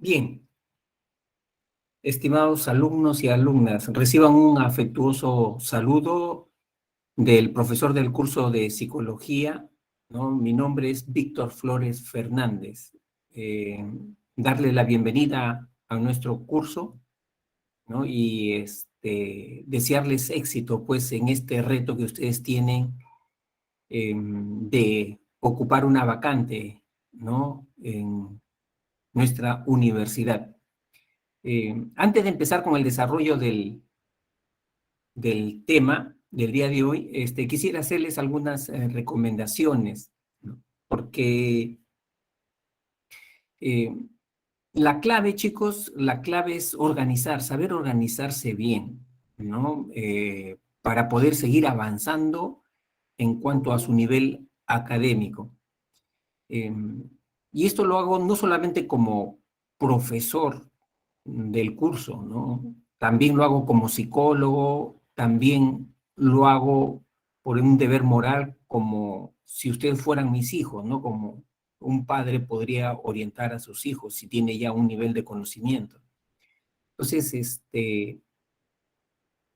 Bien, estimados alumnos y alumnas, reciban un afectuoso saludo del profesor del curso de psicología, ¿no? Mi nombre es Víctor Flores Fernández. Darle la bienvenida a nuestro curso, ¿no? Y desearles éxito, pues, en este reto que ustedes tienen de ocupar una vacante, ¿no? En nuestra universidad. Antes de empezar con el desarrollo del tema del día de hoy, quisiera hacerles algunas recomendaciones, ¿no? Porque eh, la clave, chicos, la clave es organizar, saber organizarse bien, ¿no? Para poder seguir avanzando en cuanto a su nivel académico. Y esto lo hago no solamente como profesor del curso, ¿no? También lo hago como psicólogo, también lo hago por un deber moral, como si ustedes fueran mis hijos, ¿no? Como un padre podría orientar a sus hijos si tiene ya un nivel de conocimiento. Entonces,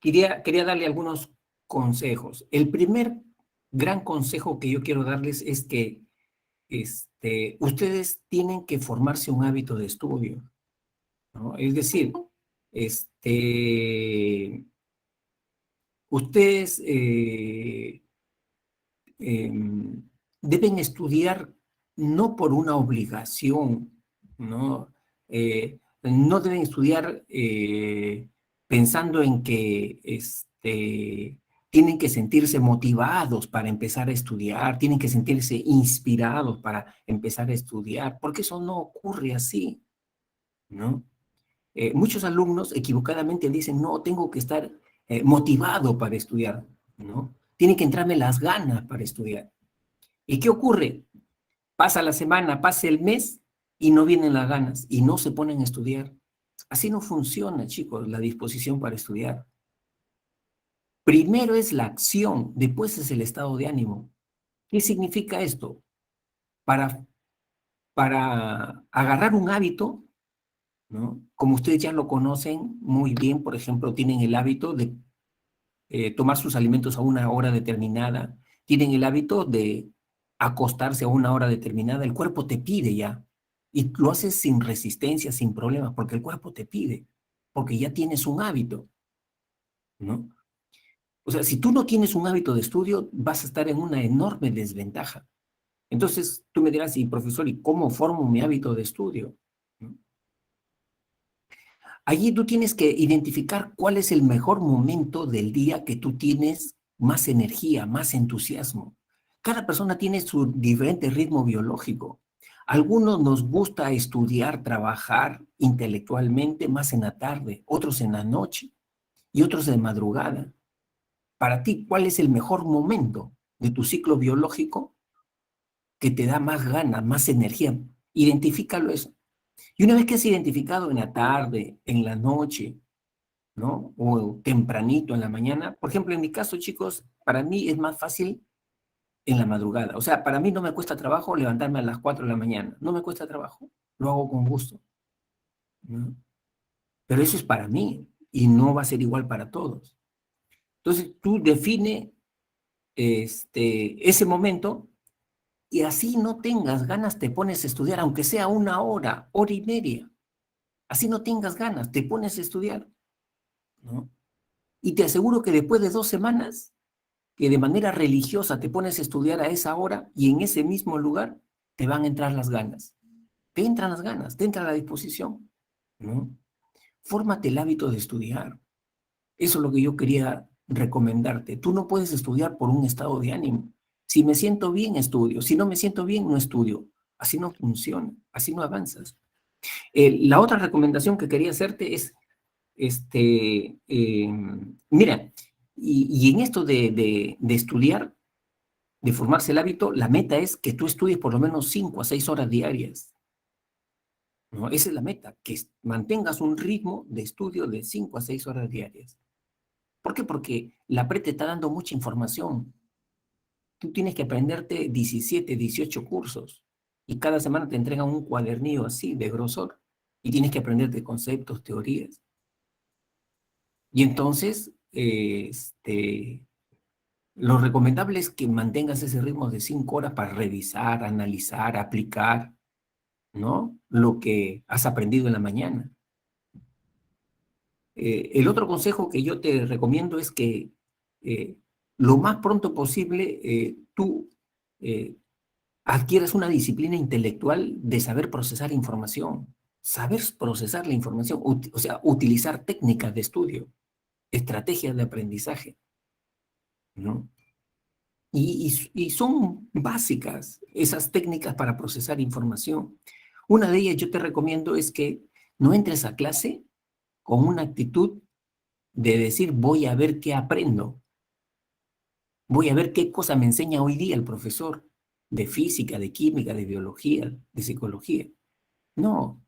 quería darle algunos consejos. El primer gran consejo que yo quiero darles es que ustedes tienen que formarse un hábito de estudio, ¿no? Es decir, ustedes deben estudiar no por una obligación, ¿no? No deben estudiar pensando en que tienen que sentirse motivados para empezar a estudiar, tienen que sentirse inspirados para empezar a estudiar, porque eso no ocurre así, ¿no? Muchos alumnos equivocadamente dicen, no, tengo que estar motivado para estudiar, ¿no? Tienen que entrarme las ganas para estudiar. ¿Y qué ocurre? Pasa la semana, pasa el mes y no vienen las ganas y no se ponen a estudiar. Así no funciona, chicos, la disposición para estudiar. Primero es la acción, después es el estado de ánimo. ¿Qué significa esto? Para, para agarrar un hábito, ¿no? Como ustedes ya lo conocen muy bien, por ejemplo, tienen el hábito de tomar sus alimentos a una hora determinada, tienen el hábito de acostarse a una hora determinada, el cuerpo te pide ya, y lo haces sin resistencia, sin problemas, porque el cuerpo te pide, porque ya tienes un hábito, ¿no? O sea, si tú no tienes un hábito de estudio, vas a estar en una enorme desventaja. Entonces, tú me dirás, y profesor, ¿y cómo formo mi hábito de estudio? ¿No? Allí tú tienes que identificar cuál es el mejor momento del día que tú tienes más energía, más entusiasmo. Cada persona tiene su diferente ritmo biológico. Algunos nos gusta estudiar, trabajar intelectualmente más en la tarde, otros en la noche y otros de madrugada. Para ti, ¿cuál es el mejor momento de tu ciclo biológico que te da más ganas, más energía? Identifícalo eso. Y una vez que has identificado en la tarde, en la noche, ¿no? O tempranito en la mañana. Por ejemplo, en mi caso, chicos, para mí es más fácil en la madrugada. O sea, para mí no me cuesta trabajo levantarme a las 4 de la mañana. No me cuesta trabajo. Lo hago con gusto, ¿no? Pero eso es para mí y no va a ser igual para todos. Entonces, tú define ese momento y así no tengas ganas, te pones a estudiar, aunque sea una hora, hora y media. Así no tengas ganas, te pones a estudiar, ¿no? Y te aseguro que después de 2 semanas que de manera religiosa te pones a estudiar a esa hora y en ese mismo lugar te van a entrar las ganas. Te entran las ganas, te entra la disposición, ¿no? Fórmate el hábito de estudiar. Eso es lo que yo quería recomendarte. Tú no puedes estudiar por un estado de ánimo. Si me siento bien, estudio. Si no me siento bien, no estudio. Así no funciona, así no avanzas. La otra recomendación que quería hacerte es, mira, y en esto de estudiar, de formarse el hábito, la meta es que tú estudies por lo menos 5 a 6 horas diarias, ¿no? Esa es la meta, que mantengas un ritmo de estudio de 5 a 6 horas diarias. ¿Por qué? Porque la PRE te está dando mucha información. Tú tienes que aprenderte 17, 18 cursos y cada semana te entregan un cuadernillo así de grosor. y tienes que aprenderte conceptos, teorías. Y entonces, lo recomendable es que mantengas ese ritmo de 5 horas para revisar, analizar, aplicar, ¿no? Lo que has aprendido en la mañana. El otro consejo que yo te recomiendo es que lo más pronto posible tú adquieras una disciplina intelectual de saber procesar información, saber procesar la información, o sea, utilizar técnicas de estudio, estrategias de aprendizaje, ¿no? Y son básicas esas técnicas para procesar información. Una de ellas yo te recomiendo es que no entres a clase con una actitud de decir voy a ver qué aprendo, voy a ver qué cosa me enseña hoy día el profesor de física, de química, de biología, de psicología. No,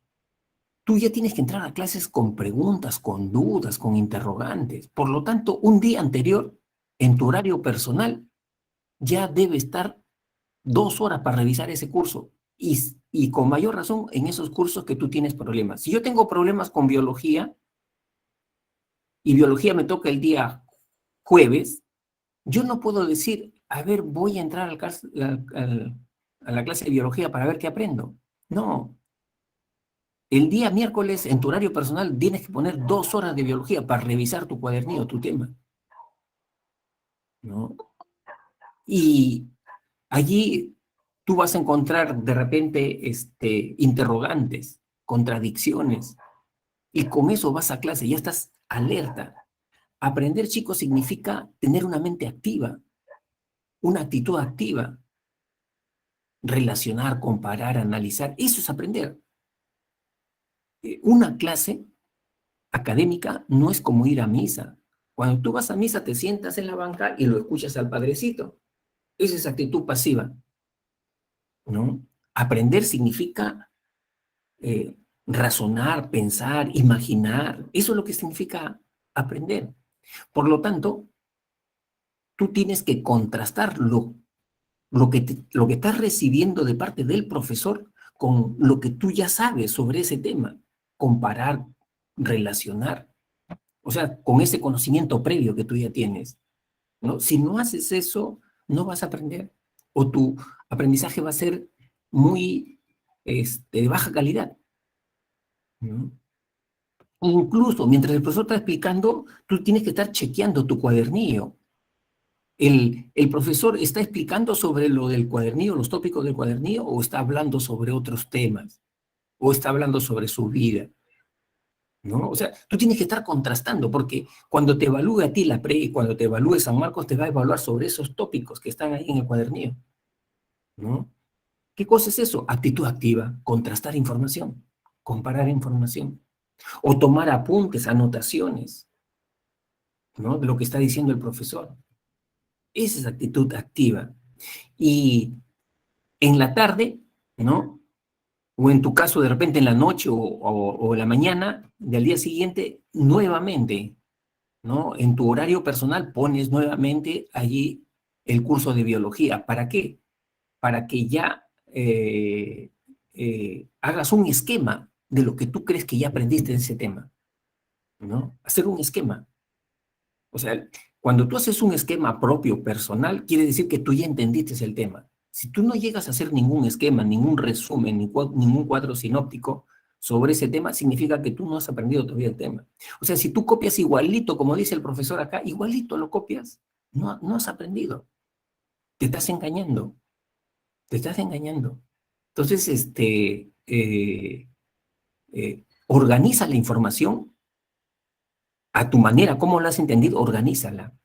tú ya tienes que entrar a clases con preguntas, con dudas, con interrogantes. Por lo tanto, un día anterior, en tu horario personal, ya debe estar 2 horas para revisar ese curso. Y con mayor razón en esos cursos que tú tienes problemas. Si yo tengo problemas con biología y biología me toca el día jueves, yo no puedo decir, a ver, voy a entrar a la clase de biología para ver qué aprendo. No, el día miércoles en tu horario personal tienes que poner 2 horas de biología para revisar tu cuadernillo, tu tema, ¿no? Y allí tú vas a encontrar de repente interrogantes, contradicciones, y con eso vas a clase, ya estás alerta. Aprender, chicos, significa tener una mente activa, una actitud activa, relacionar, comparar, analizar, eso es aprender. Una clase académica no es como ir a misa. Cuando tú vas a misa te sientas en la banca y lo escuchas al padrecito. Esa es actitud pasiva, ¿no? Aprender significa razonar, pensar, imaginar. Eso es lo que significa aprender. Por lo tanto, tú tienes que contrastar lo que estás recibiendo de parte del profesor con lo que tú ya sabes sobre ese tema. Comparar, relacionar. O sea, con ese conocimiento previo que tú ya tienes, ¿no? Si no haces eso, no vas a aprender. O tu aprendizaje va a ser muy de baja calidad, ¿no? Incluso mientras el profesor está explicando, tú tienes que estar chequeando tu cuadernillo. El profesor está explicando sobre lo del cuadernillo, los tópicos del cuadernillo, o está hablando sobre otros temas, o está hablando sobre su vida, ¿no? O sea, tú tienes que estar contrastando, porque cuando te evalúe a ti la pre, cuando te evalúe San Marcos, te va a evaluar sobre esos tópicos que están ahí en el cuadernillo, ¿no? ¿Qué cosa es eso? Actitud activa, contrastar información, comparar información, o tomar apuntes, anotaciones, ¿no? De lo que está diciendo el profesor. Esa es actitud activa. Y en la tarde, ¿no? O en tu caso, de repente en la noche o en la mañana del día siguiente, nuevamente, ¿no? En tu horario personal pones nuevamente allí el curso de biología. ¿Para qué? Para que ya hagas un esquema de lo que tú crees que ya aprendiste de ese tema, ¿no? Hacer un esquema. O sea, cuando tú haces un esquema propio, personal, quiere decir que tú ya entendiste el tema. Si tú no llegas a hacer ningún esquema, ningún resumen, ningún cuadro sinóptico sobre ese tema, significa que tú no has aprendido todavía el tema. O sea, si tú copias igualito, como dice el profesor acá, igualito lo copias, no has aprendido. Te estás engañando. Te estás engañando. Entonces, organiza la información a tu manera, ¿cómo la has entendido? Organízala.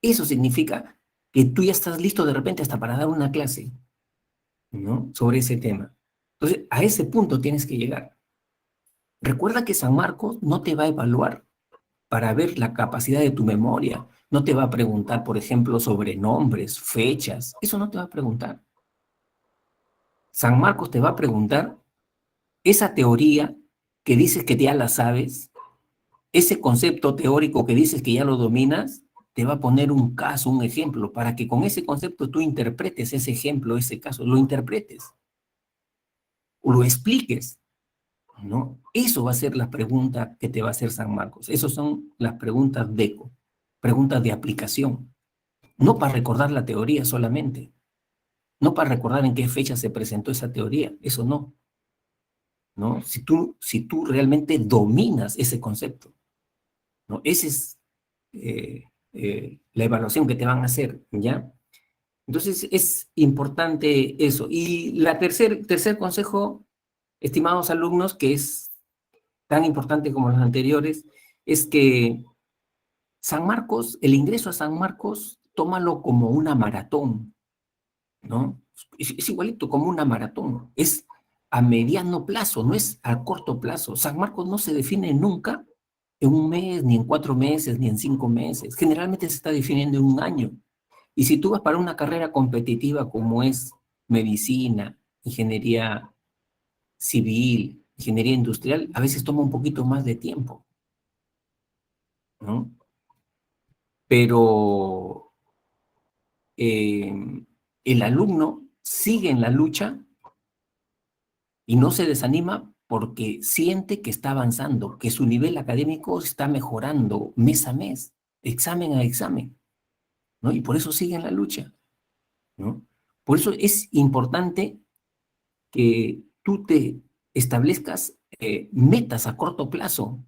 Eso significa que tú ya estás listo de repente hasta para dar una clase, ¿no? Sobre ese tema. Entonces, a ese punto tienes que llegar. Recuerda que San Marcos no te va a evaluar para ver la capacidad de tu memoria. No te va a preguntar, por ejemplo, sobre nombres, fechas. Eso no te va a preguntar. San Marcos te va a preguntar esa teoría que dices que ya la sabes, ese concepto teórico que dices que ya lo dominas, te va a poner un caso, un ejemplo, para que con ese concepto tú interpretes ese ejemplo, ese caso, lo interpretes, o lo expliques, ¿no? Eso va a ser la pregunta que te va a hacer San Marcos. Esas son las preguntas DECO, preguntas de aplicación. No para recordar la teoría solamente, no para recordar en qué fecha se presentó esa teoría, eso no, ¿no? Si tú realmente dominas ese concepto, ¿no? Esa es la evaluación que te van a hacer, ¿ya? Entonces es importante eso. Y la tercer consejo, estimados alumnos, que es tan importante como los anteriores, es que San Marcos, el ingreso a San Marcos, tómalo como una maratón, ¿no? Es igualito como una maratón, es a mediano plazo, no es a corto plazo. San Marcos no se define nunca en un mes, ni en 4 meses, ni en 5 meses. Generalmente se está definiendo en un año. Y si tú vas para una carrera competitiva como es medicina, ingeniería civil, ingeniería industrial, a veces toma un poquito más de tiempo, ¿no? Pero el alumno sigue en la lucha y no se desanima porque siente que está avanzando, que su nivel académico está mejorando mes a mes, examen a examen, ¿no? Y por eso sigue en la lucha, ¿no? Por eso es importante que tú te establezcas metas a corto plazo,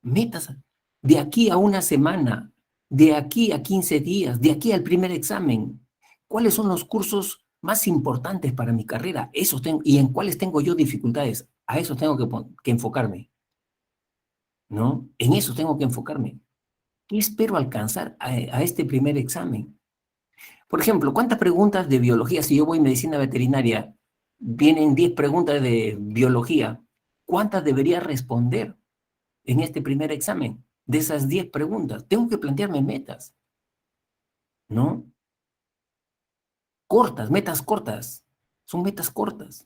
metas de aquí a una semana, de aquí a 15 días, de aquí al primer examen. ¿Cuáles son los cursos más importantes para mi carrera? Esos tengo, y en cuáles tengo yo dificultades. A eso tengo que enfocarme, ¿no? En eso tengo que enfocarme. ¿Qué espero alcanzar a este primer examen? Por ejemplo, ¿cuántas preguntas de biología? Si yo voy a medicina veterinaria, vienen 10 preguntas de biología. ¿Cuántas debería responder en este primer examen? De esas 10 preguntas, tengo que plantearme metas, ¿no? Cortas, metas cortas. Son metas cortas.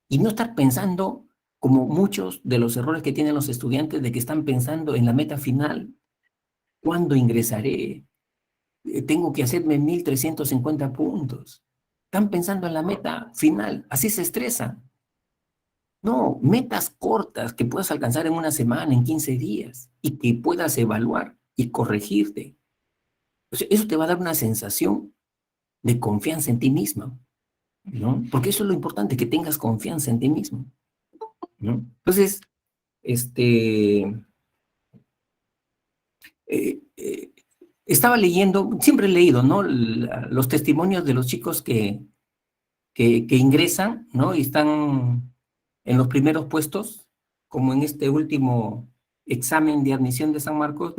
Y no estar pensando, como muchos de los errores que tienen los estudiantes, de que están pensando en la meta final. ¿Cuándo ingresaré? Tengo que hacerme 1350 puntos. Están pensando en la meta final, así se estresan. No, metas cortas que puedas alcanzar en una semana, en 15 días, y que puedas evaluar y corregirte. O sea, eso te va a dar una sensación de confianza en ti mismo, ¿no? Porque eso es lo importante, que tengas confianza en ti mismo, ¿no? Entonces, este, eh, eh, estaba leyendo, siempre he leído, ¿no? Los testimonios de los chicos que ingresan, ¿no? Y están en los primeros puestos, como en este último examen de admisión de San Marcos,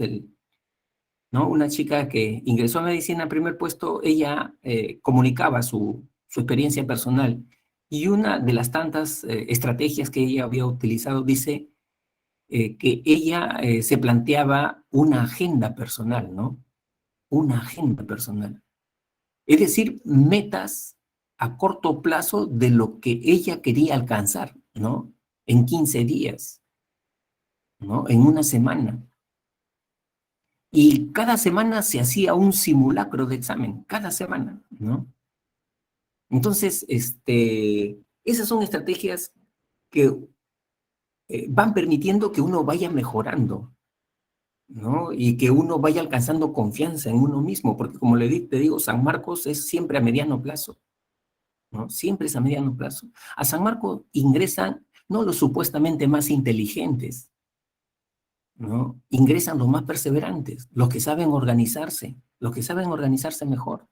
¿no? Una chica que ingresó a medicina en primer puesto, ella comunicaba su experiencia personal. Y una de las tantas estrategias que ella había utilizado dice que ella se planteaba una agenda personal, ¿no? Una agenda personal. Es decir, metas a corto plazo de lo que ella quería alcanzar, ¿no? En 15 días, ¿no? En una semana. Y cada semana se hacía un simulacro de examen, cada semana, ¿no? Entonces, esas son estrategias que van permitiendo que uno vaya mejorando, ¿no? Y que uno vaya alcanzando confianza en uno mismo, porque como te digo, San Marcos es siempre a mediano plazo, ¿no? Siempre es a mediano plazo. A San Marcos ingresan no los supuestamente más inteligentes, ¿no? Ingresan los más perseverantes, los que saben organizarse, los que saben organizarse mejor.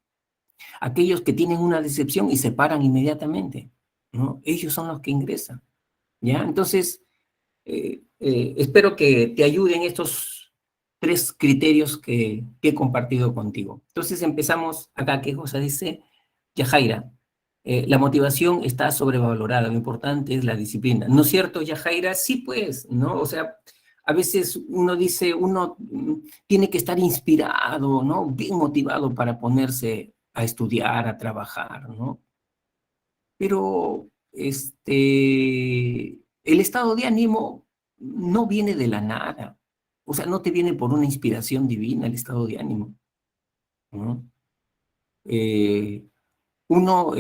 Aquellos que tienen una decepción y se paran inmediatamente, ¿no? Ellos son los que ingresan, ¿ya? Entonces, espero que te ayuden estos 3 criterios que he compartido contigo. Entonces empezamos acá, ¿qué cosa dice Yajaira? La motivación está sobrevalorada, lo importante es la disciplina. ¿No es cierto, Yajaira? Sí, pues, ¿no? O sea, a veces uno dice, uno tiene que estar inspirado, ¿no? Bien motivado para ponerse a estudiar, a trabajar, ¿no? Pero el estado de ánimo no viene de la nada. O sea, no te viene por una inspiración divina el estado de ánimo, ¿no? Eh, uno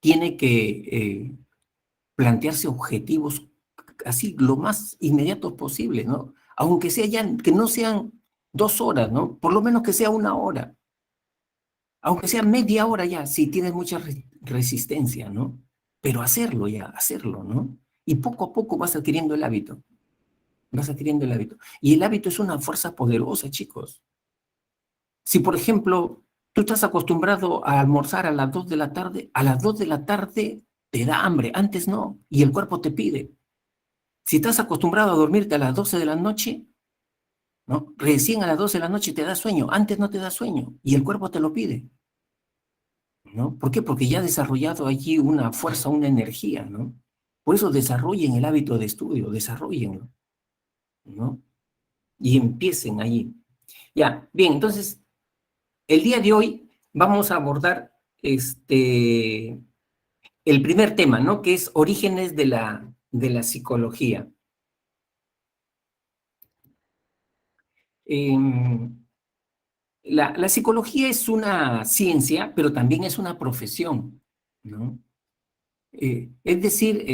tiene que plantearse objetivos así lo más inmediatos posible, ¿no? Aunque sea ya, que no sean 2 horas, ¿no? Por lo menos que sea 1 hora. Aunque sea media hora ya, si tienes mucha resistencia, ¿no? Pero hacerlo ya, hacerlo, ¿no? Y poco a poco vas adquiriendo el hábito. Vas adquiriendo el hábito. Y el hábito es una fuerza poderosa, chicos. Si, por ejemplo, tú estás acostumbrado a almorzar a las 2 de la tarde, a las 2 de la tarde te da hambre, antes no, y el cuerpo te pide. Si estás acostumbrado a dormirte a las 12 de la noche, ¿no? Recién a las 12 de la noche te da sueño, antes no te da sueño, y el cuerpo te lo pide, ¿no? ¿Por qué? Porque ya ha desarrollado allí una fuerza, una energía, ¿no? Por eso desarrollen el hábito de estudio, desarrollenlo, ¿no? Y empiecen allí. Ya, bien, entonces, el día de hoy vamos a abordar el primer tema, ¿no? Que es orígenes de la psicología. La psicología es una ciencia, pero también es una profesión, ¿no? Es decir,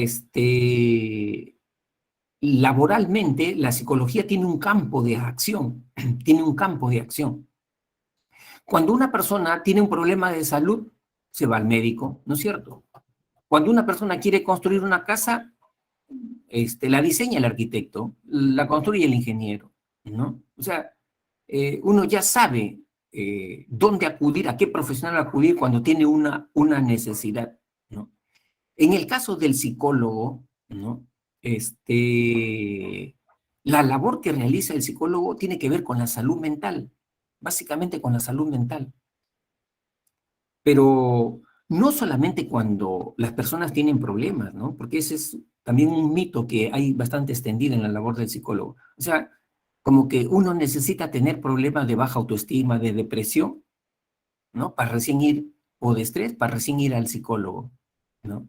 laboralmente la psicología tiene un campo de acción, tiene un campo de acción. Cuando una persona tiene un problema de salud, se va al médico, ¿no es cierto? Cuando una persona quiere construir una casa, la diseña el arquitecto, la construye el ingeniero, ¿no? O sea, uno ya sabe dónde acudir, a qué profesional acudir cuando tiene una necesidad, ¿no? En el caso del psicólogo, ¿no? La labor que realiza el psicólogo tiene que ver con la salud mental, básicamente con la salud mental. Pero no solamente cuando las personas tienen problemas, ¿no? Porque ese es también un mito que hay bastante extendido en la labor del psicólogo. O sea, como que uno necesita tener problemas de baja autoestima, de depresión, ¿no? Para recién ir, o de estrés, para recién ir al psicólogo, ¿no?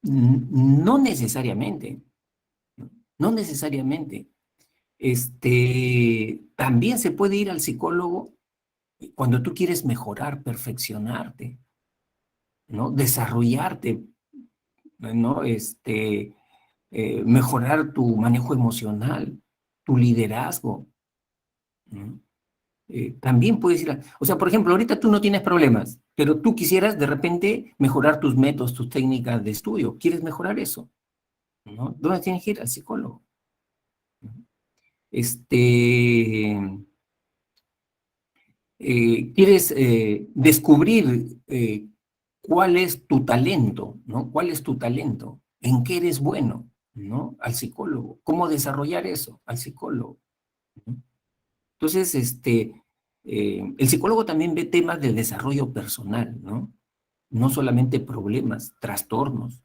No necesariamente, ¿no? No necesariamente. También se puede ir al psicólogo cuando tú quieres mejorar, perfeccionarte, ¿no? Desarrollarte, ¿no? Mejorar tu manejo emocional, tu liderazgo, ¿no? También puedes ir o sea, por ejemplo, ahorita tú no tienes problemas, pero tú quisieras de repente mejorar tus métodos, tus técnicas de estudio. ¿Quieres mejorar eso? ¿No? ¿Dónde tienes que ir? Al psicólogo. Quieres descubrir cuál es tu talento, ¿no? ¿Cuál es tu talento? ¿En qué eres bueno? ¿No? Al psicólogo. ¿Cómo desarrollar eso? Al psicólogo, ¿no? Entonces, el psicólogo también ve temas de desarrollo personal, ¿no? No solamente problemas, trastornos,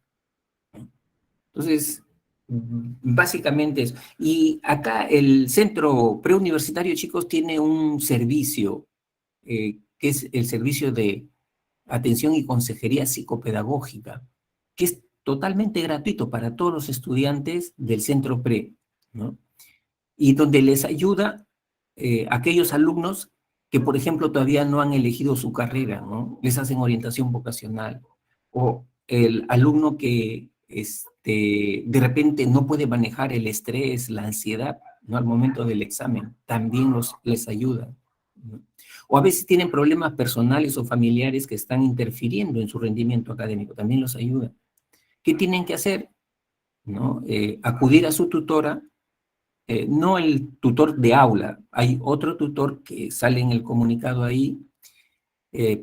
¿no? Entonces, básicamente eso. Y acá el centro preuniversitario, chicos, tiene un servicio, que es el servicio de atención y consejería psicopedagógica, que es totalmente gratuito para todos los estudiantes del centro pre, ¿no? Y donde les ayuda a aquellos alumnos que, por ejemplo, todavía no han elegido su carrera, ¿no? Les hacen orientación vocacional. O el alumno que de repente no puede manejar el estrés, la ansiedad, ¿no? Al momento del examen, también les ayuda, ¿no? O a veces tienen problemas personales o familiares que están interfiriendo en su rendimiento académico, también los ayuda. ¿Qué tienen que hacer? ¿No? Acudir a su tutora, no el tutor de aula, hay otro tutor que sale en el comunicado ahí,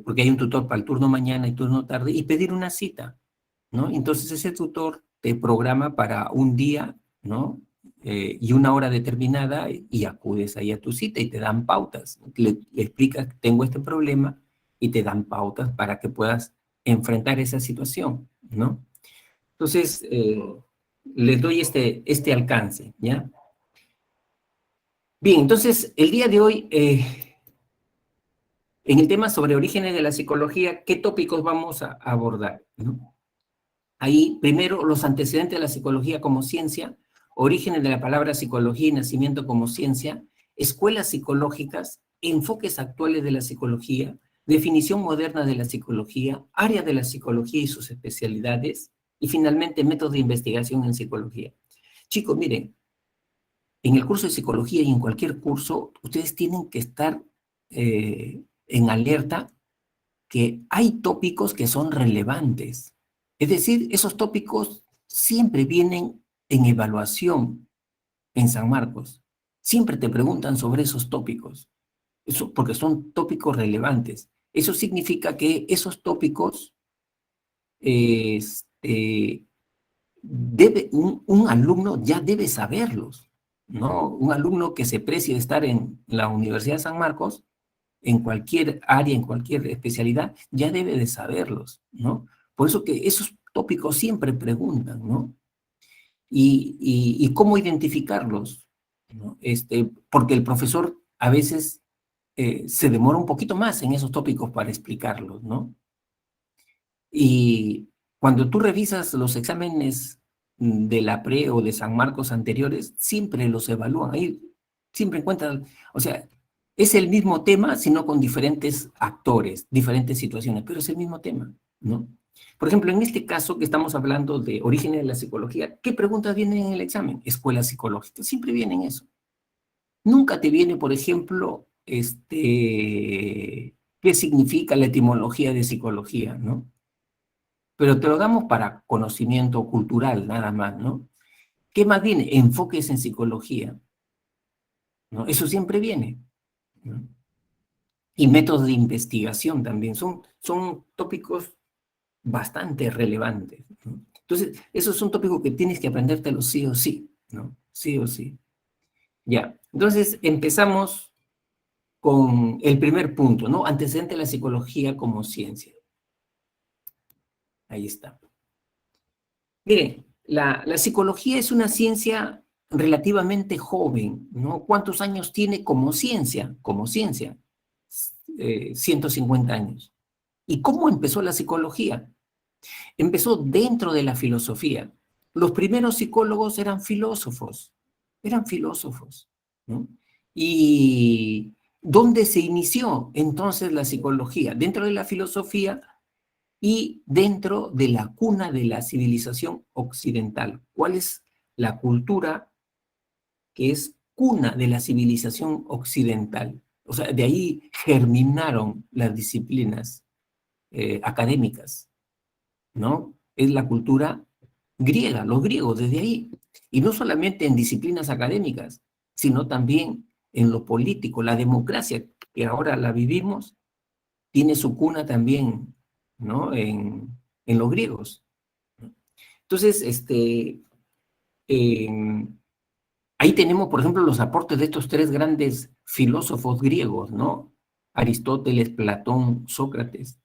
porque hay un tutor para el turno mañana y turno tarde, y pedir una cita, ¿no? Entonces ese tutor te programa para un día, ¿no? Y una hora determinada, y acudes ahí a tu cita y te dan pautas. Le explicas, tengo este problema, y te dan pautas para que puedas enfrentar esa situación, ¿no? Entonces, les doy este alcance, ¿ya? Bien, entonces, el día de hoy, en el tema sobre orígenes de la psicología, ¿qué tópicos vamos a abordar, ¿no? Ahí, primero, los antecedentes de la psicología como ciencia, orígenes de la palabra psicología y nacimiento como ciencia, escuelas psicológicas, enfoques actuales de la psicología, definición moderna de la psicología, área de la psicología y sus especialidades, Y finalmente, métodos de investigación en psicología. Chicos, miren, en el curso de psicología y en cualquier curso, ustedes tienen que estar en alerta que hay tópicos que son relevantes. Es decir, esos tópicos siempre vienen en evaluación en San Marcos. Siempre te preguntan sobre esos tópicos, eso, porque son tópicos relevantes. Eso significa que esos tópicos, este, un alumno ya debe saberlos, ¿no? Un alumno que se precie de estar en la Universidad de San Marcos, en cualquier área, en cualquier especialidad, ya debe de saberlos, ¿no? Por eso que esos tópicos siempre preguntan, ¿no? Y cómo identificarlos, ¿no? Porque el profesor a veces se demora un poquito más en esos tópicos para explicarlos, ¿no? Y cuando tú revisas los exámenes de la PRE o de San Marcos anteriores, siempre los evalúan. Ahí siempre encuentran, o sea, es el mismo tema, sino con diferentes actores, diferentes situaciones, pero es el mismo tema, ¿no? Por ejemplo, en este caso que estamos hablando de orígenes de la psicología, ¿qué preguntas vienen en el examen? Escuela psicológica, siempre vienen eso. Nunca te viene, por ejemplo, ¿qué significa la etimología de psicología, no? Pero te lo damos para conocimiento cultural, nada más, ¿no? ¿Qué más viene? Enfoques en psicología, ¿no? Eso siempre viene, ¿no? Y métodos de investigación también, son tópicos bastante relevantes, ¿no? Entonces, esos son tópicos que tienes que aprendértelos sí o sí, ¿no? Sí o sí. Ya, entonces empezamos con el primer punto, ¿no? Antecedente de la psicología como ciencia. Ahí está. Miren, la psicología es una ciencia relativamente joven, ¿no? ¿Cuántos años tiene como ciencia? Como ciencia, 150 años. ¿Y cómo empezó la psicología? Empezó dentro de la filosofía. Los primeros psicólogos eran filósofos, ¿no? ¿Y dónde se inició entonces la psicología? Dentro de la filosofía y dentro de la cuna de la civilización occidental. ¿Cuál es la cultura que es cuna de la civilización occidental? O sea, de ahí germinaron las disciplinas académicas, ¿no? Es la cultura griega, los griegos, desde ahí. Y no solamente en disciplinas académicas, sino también en lo político. La democracia, que ahora la vivimos, tiene su cuna también, ¿no? En los griegos. Entonces, eh, ahí tenemos, por ejemplo, los aportes de estos tres grandes filósofos griegos, ¿no? Aristóteles, Platón, Sócrates.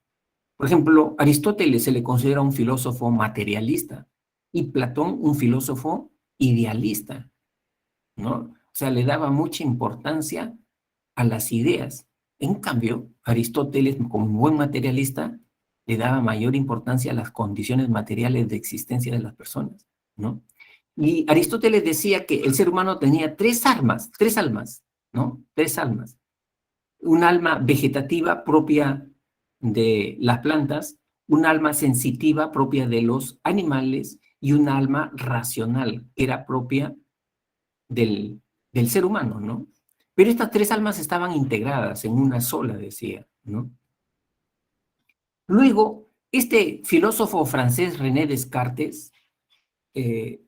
Por ejemplo, Aristóteles se le considera un filósofo materialista y Platón un filósofo idealista, ¿no? O sea, le daba mucha importancia a las ideas. En cambio, Aristóteles, como un buen materialista, le daba mayor importancia a las condiciones materiales de existencia de las personas, ¿no? Y Aristóteles decía que el ser humano tenía tres almas, ¿no? Tres almas. Un alma vegetativa propia de las plantas, un alma sensitiva propia de los animales y un alma racional que era propia del ser humano, ¿no? Pero estas tres almas estaban integradas en una sola, decía, ¿no? Luego, este filósofo francés René Descartes eh,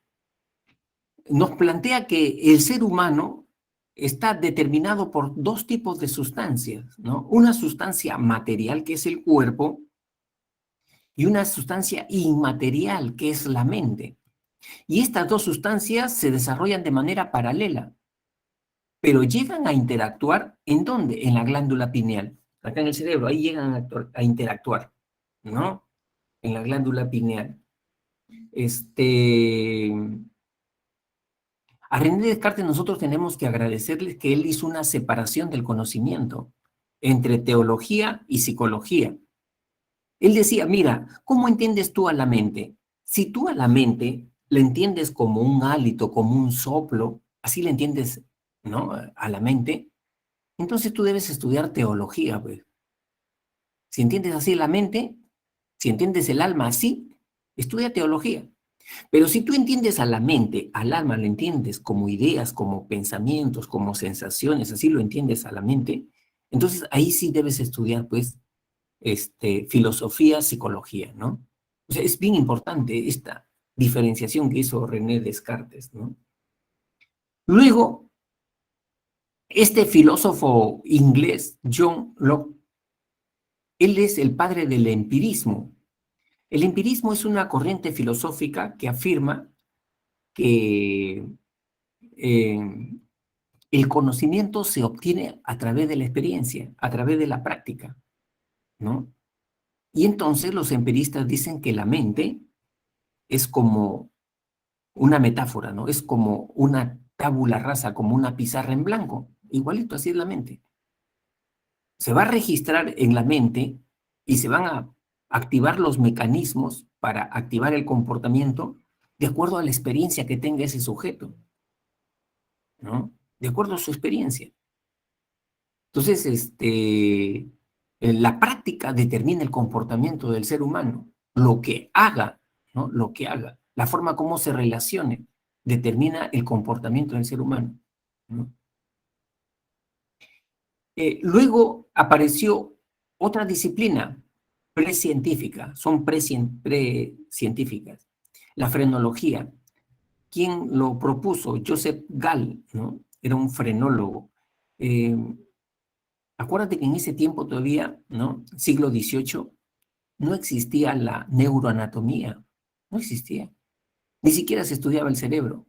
nos plantea que el ser humano está determinado por dos tipos de sustancias, ¿no? Una sustancia material, que es el cuerpo, y una sustancia inmaterial, que es la mente. Y estas dos sustancias se desarrollan de manera paralela, pero llegan a interactuar, ¿en dónde? En la glándula pineal, acá en el cerebro, ahí llegan a interactuar, ¿no? En la glándula pineal. A René Descartes nosotros tenemos que agradecerle que él hizo una separación del conocimiento entre teología y psicología. Él decía, mira, ¿cómo entiendes tú a la mente? Si tú a la mente la entiendes como un hálito, como un soplo, así la entiendes, ¿no? A la mente, entonces tú debes estudiar teología, pues. Si entiendes así la mente, si entiendes el alma así, estudia teología. Pero si tú entiendes a la mente, al alma, lo entiendes como ideas, como pensamientos, como sensaciones, así lo entiendes a la mente, entonces ahí sí debes estudiar, pues, filosofía, psicología, ¿no? O sea, es bien importante esta diferenciación que hizo René Descartes, ¿no? Luego, este filósofo inglés, John Locke, él es el padre del empirismo. El empirismo es una corriente filosófica que afirma que eh, el conocimiento se obtiene a través de la experiencia, a través de la práctica, ¿no? Y entonces los empiristas dicen que la mente es como una metáfora, ¿no? Es como una tabula rasa, como una pizarra en blanco. Igualito así es la mente. Se va a registrar en la mente y se van a activar los mecanismos para activar el comportamiento de acuerdo a la experiencia que tenga ese sujeto, ¿no? De acuerdo a su experiencia. Entonces, la práctica determina el comportamiento del ser humano. Lo que haga, ¿no? Lo que haga, la forma como se relacione, determina el comportamiento del ser humano, ¿no? Luego apareció otra disciplina precientífica, son precientíficas, la frenología. ¿Quién lo propuso? Joseph Gall, ¿no? Era un frenólogo. Eh, Acuérdate que en ese tiempo todavía, ¿no? Siglo XVIII, no existía la neuroanatomía, no existía. Ni siquiera se estudiaba el cerebro.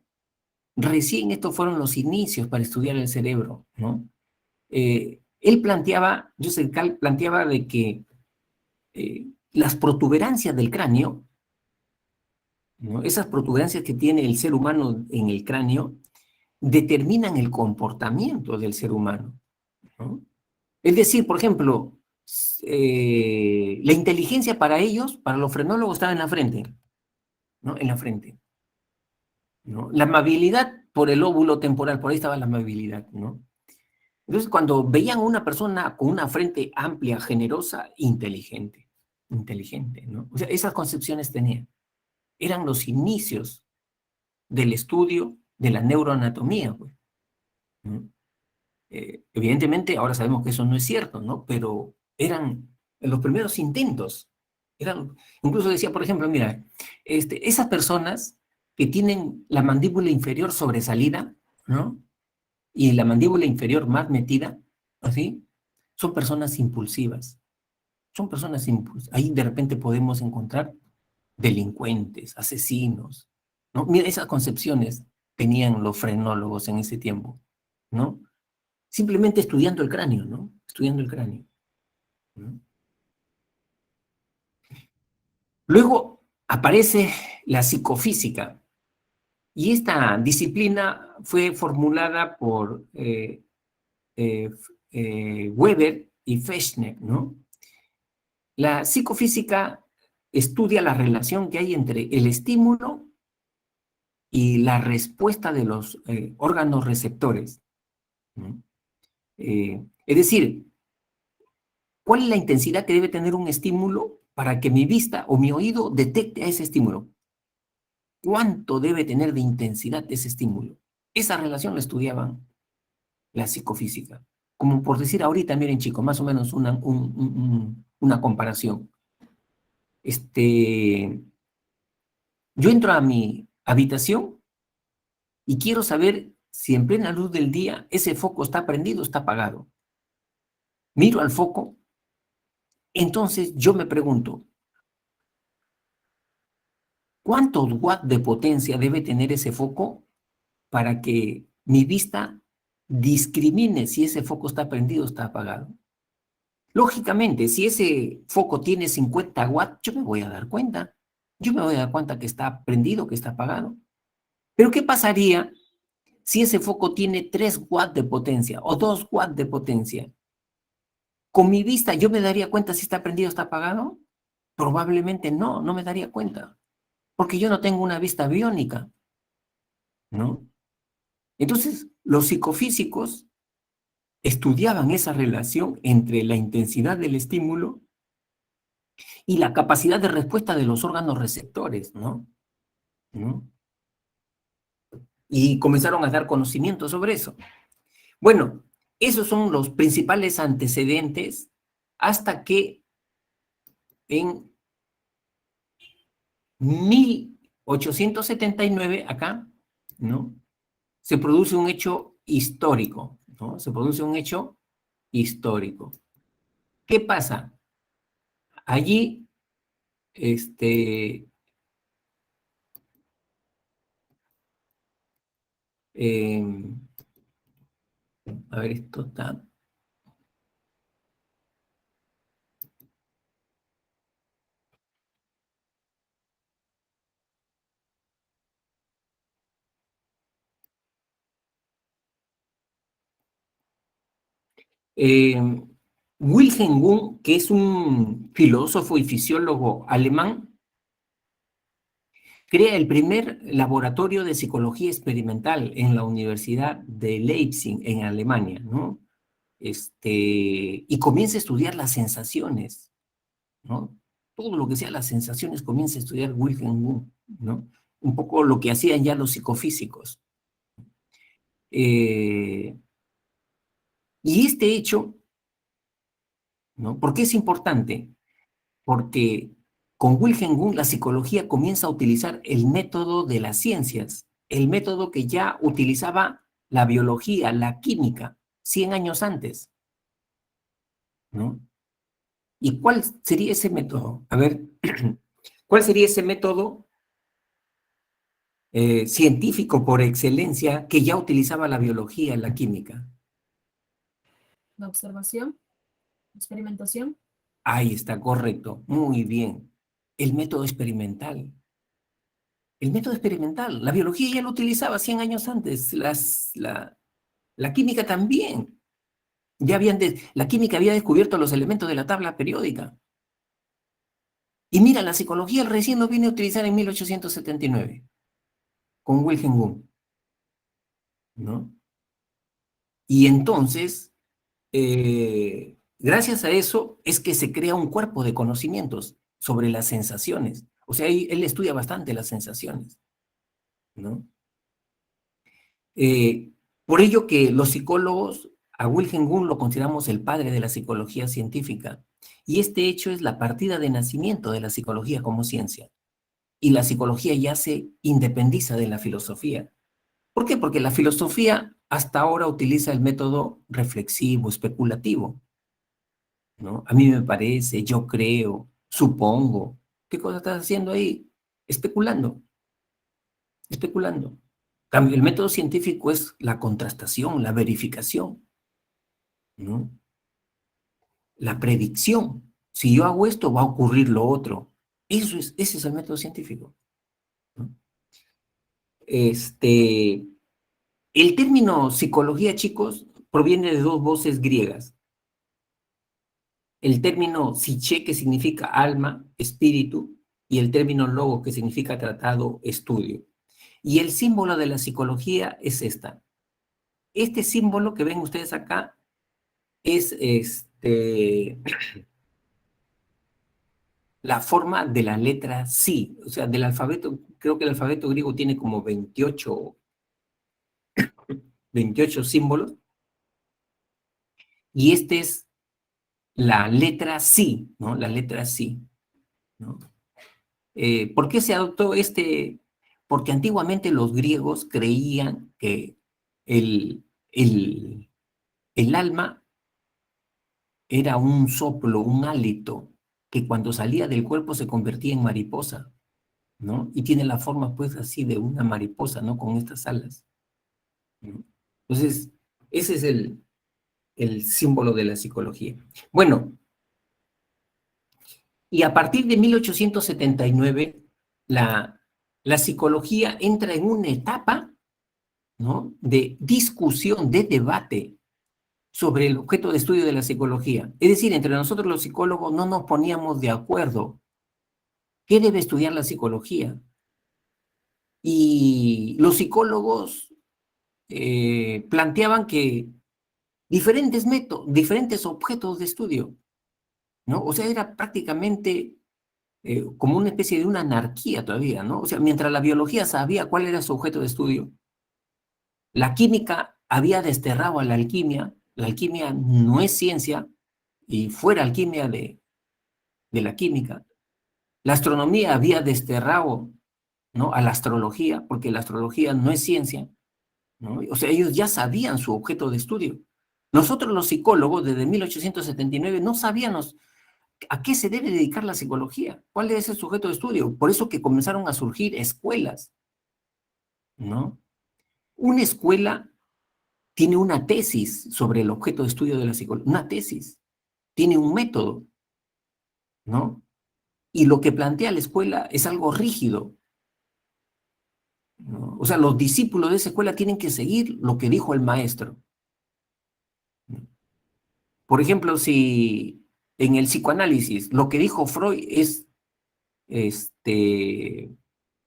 Recién estos fueron los inicios para estudiar el cerebro, ¿no? Él planteaba, Joseph Gall planteaba de que las protuberancias del cráneo, ¿no? Esas protuberancias que tiene el ser humano en el cráneo, determinan el comportamiento del ser humano, ¿no? Es decir, por ejemplo, la inteligencia para ellos, para los frenólogos, estaba en la frente, ¿no? En la frente, ¿no? La amabilidad por el óvulo temporal, por ahí estaba la amabilidad, ¿no? Entonces, cuando veían a una persona con una frente amplia, generosa, inteligente, inteligente, ¿no? O sea, esas concepciones tenían. Eran los inicios del estudio de la neuroanatomía, pues, ¿no? Evidentemente, ahora sabemos que eso no es cierto, ¿no? Pero eran los primeros intentos. Incluso decía, por ejemplo, mira, esas personas que tienen la mandíbula inferior sobresalida, ¿no? Y la mandíbula inferior más metida, así, son personas impulsivas. Son personas impulsivas. Ahí de repente podemos encontrar delincuentes, asesinos, ¿no? Mira, esas concepciones tenían los frenólogos en ese tiempo, ¿no? Simplemente estudiando el cráneo, ¿no? Estudiando el cráneo, ¿no? Luego aparece la psicofísica, y esta disciplina fue formulada por Weber y Fechner, ¿no? La psicofísica estudia la relación que hay entre el estímulo y la respuesta de los órganos receptores, ¿no? Es decir, ¿cuál es la intensidad que debe tener un estímulo para que mi vista o mi oído detecte a ese estímulo? ¿Cuánto debe tener de intensidad ese estímulo? Esa relación la estudiaban la psicofísica. Como por decir ahorita, miren chicos, más o menos una comparación. Yo entro a mi habitación y quiero saber si en plena luz del día ese foco está prendido o está apagado. Miro al foco, entonces yo me pregunto, ¿cuántos watts de potencia debe tener ese foco para que mi vista discrimine si ese foco está prendido o está apagado? Lógicamente, si ese foco tiene 50 watts, yo me voy a dar cuenta. Yo me voy a dar cuenta que está prendido, que está apagado. Pero ¿qué pasaría si ese foco tiene 3 watts de potencia o 2 watts de potencia? ¿Con mi vista yo me daría cuenta si está prendido o está apagado? Probablemente no, no me daría cuenta, porque yo no tengo una vista biónica, ¿no? Entonces, los psicofísicos estudiaban esa relación entre la intensidad del estímulo y la capacidad de respuesta de los órganos receptores, ¿no? ¿No? Y comenzaron a dar conocimiento sobre eso. Bueno, esos son los principales antecedentes hasta que en 1879, acá, ¿no? Se produce un hecho histórico, ¿no? Se produce un hecho histórico. ¿Qué pasa? Allí, este, eh, a ver, esto está... Wilhelm Wundt, que es un filósofo y fisiólogo alemán, crea el primer laboratorio de psicología experimental en la Universidad de Leipzig, en Alemania, ¿no? Y comienza a estudiar las sensaciones, ¿no? Todo lo que sea las sensaciones comienza a estudiar Wilhelm Wundt, ¿no? Un poco lo que hacían ya los psicofísicos. Y este hecho, ¿no? ¿Por qué es importante? Porque con Wilhelm Wundt la psicología comienza a utilizar el método de las ciencias, el método que ya utilizaba la biología, la química, 100 años antes, ¿no? ¿Y cuál sería ese método? A ver, ¿cuál sería ese método científico por excelencia que ya utilizaba la biología, la química? La observación, experimentación. Ahí está, correcto, muy bien. El método experimental. El método experimental. La biología ya lo utilizaba 100 años antes, la química también. La química había descubierto los elementos de la tabla periódica. Y mira, la psicología recién lo viene a utilizar en 1879, con Wilhelm Wundt, ¿no? Y entonces, gracias a eso, es que se crea un cuerpo de conocimientos sobre las sensaciones. O sea, él estudia bastante las sensaciones, ¿no? Por ello que los psicólogos, a Wilhelm Wundt lo consideramos el padre de la psicología científica, y este hecho es la partida de nacimiento de la psicología como ciencia. Y la psicología ya se independiza de la filosofía. ¿Por qué? Porque la filosofía hasta ahora utiliza el método reflexivo, especulativo, ¿no? A mí me parece, yo creo, supongo. ¿Qué cosa estás haciendo ahí? Especulando, especulando. En cambio, el método científico es la contrastación, la verificación, ¿no? La predicción. Si yo hago esto, va a ocurrir lo otro. Ese es el método científico, ¿no? El término psicología, chicos, proviene de dos voces griegas. El término psiche, que significa alma, espíritu, y el término logo, que significa tratado, estudio. Y el símbolo de la psicología es esta. Este símbolo que ven ustedes acá es la forma de la letra psi, o sea, del alfabeto. Creo que el alfabeto griego tiene como 28 símbolos, y este es la letra psi, ¿no? La letra psi, ¿no? ¿Por qué se adoptó este? Porque antiguamente los griegos creían que el, el, el alma era un soplo, un hálito, que cuando salía del cuerpo se convertía en mariposa, ¿no? Y tiene la forma, pues, así de una mariposa, ¿no? Con estas alas, ¿no? Entonces, ese es el símbolo de la psicología. Bueno, y a partir de 1879, la psicología entra en una etapa, ¿no? De discusión, de debate sobre el objeto de estudio de la psicología. Es decir, entre nosotros los psicólogos no nos poníamos de acuerdo. ¿Qué debe estudiar la psicología? Y los psicólogos planteaban que diferentes métodos, diferentes objetos de estudio. ¿no? O sea, era prácticamente como una especie de una anarquía todavía, ¿no? O sea, mientras la biología sabía cuál era su objeto de estudio, la química había desterrado a la alquimia no es ciencia, y fuera alquimia de la química. La astronomía había desterrado, ¿no?, a la astrología, porque la astrología no es ciencia, ¿no? O sea, ellos ya sabían su objeto de estudio. Nosotros los psicólogos, desde 1879, no sabíamos a qué se debe dedicar la psicología, cuál es el sujeto de estudio. Por eso que comenzaron a surgir escuelas, ¿no? Una escuela tiene una tesis sobre el objeto de estudio de la psicología, una tesis, tiene un método, ¿no? Y lo que plantea la escuela es algo rígido, ¿no? O sea, los discípulos de esa escuela tienen que seguir lo que dijo el maestro, ¿no? Por ejemplo, si en el psicoanálisis lo que dijo Freud es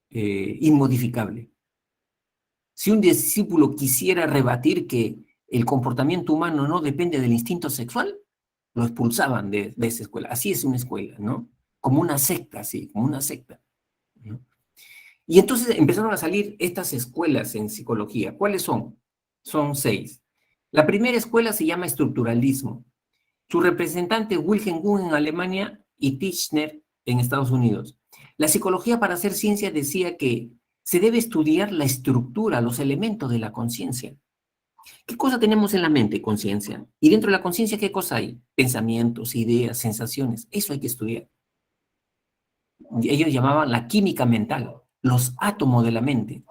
inmodificable. Si un discípulo quisiera rebatir que el comportamiento humano no depende del instinto sexual, lo expulsaban de esa escuela. Así es una escuela, ¿no? Como una secta, sí, como una secta, ¿no? Y entonces empezaron a salir estas escuelas en psicología. ¿Cuáles son? Son 6. La primera escuela se llama estructuralismo. Su representante Wilhelm Wundt en Alemania y Titchener en Estados Unidos. La psicología para hacer ciencia decía que se debe estudiar la estructura, los elementos de la conciencia. ¿Qué cosa tenemos en la mente? Conciencia. Y dentro de la conciencia, ¿qué cosa hay? Pensamientos, ideas, sensaciones. Eso hay que estudiar. Ellos llamaban la química mental, los átomos de la mente.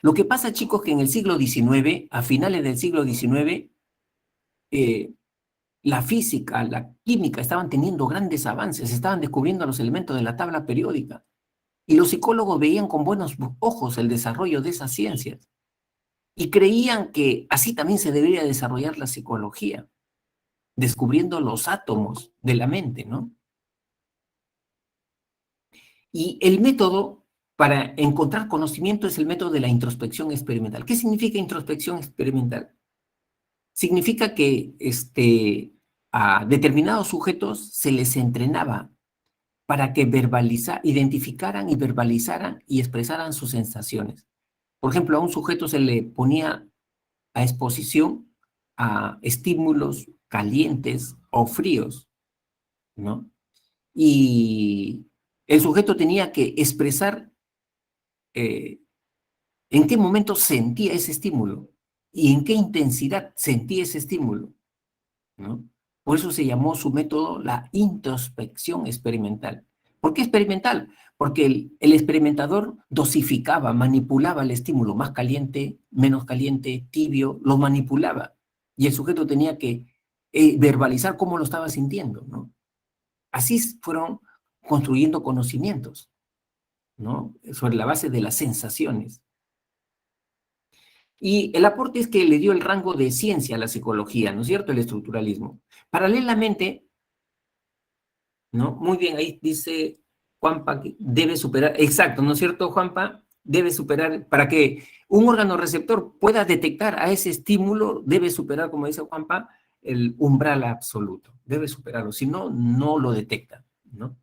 Lo que pasa, chicos, que en el siglo XIX, a finales del siglo XIX, la física, la química estaban teniendo grandes avances, estaban descubriendo los elementos de la tabla periódica. Y los psicólogos veían con buenos ojos el desarrollo de esas ciencias. Y creían que así también se debería desarrollar la psicología, descubriendo los átomos de la mente, ¿no? Y el método para encontrar conocimiento es el método de la introspección experimental. ¿Qué significa introspección experimental? Significa que a determinados sujetos se les entrenaba para que identificaran y verbalizaran y expresaran sus sensaciones. Por ejemplo, a un sujeto se le ponía a exposición a estímulos calientes o fríos, ¿no? Y el sujeto tenía que expresar eh, en qué momento sentía ese estímulo y en qué intensidad sentía ese estímulo, ¿no? Por eso se llamó su método la introspección experimental. ¿Por qué experimental? Porque el experimentador dosificaba, manipulaba el estímulo, más caliente, menos caliente, tibio, lo manipulaba. Y el sujeto tenía que verbalizar cómo lo estaba sintiendo, ¿no? Así fueron construyendo conocimientos, ¿no? Sobre la base de las sensaciones. Y el aporte es que le dio el rango de ciencia a la psicología, ¿no es cierto? El estructuralismo. Paralelamente, ¿no? Muy bien, ahí dice Juanpa que debe superar, exacto, ¿no es cierto, Juanpa? Debe superar, para que un órgano receptor pueda detectar a ese estímulo, debe superar, como dice Juanpa, el umbral absoluto, debe superarlo, si no, no lo detecta, ¿no?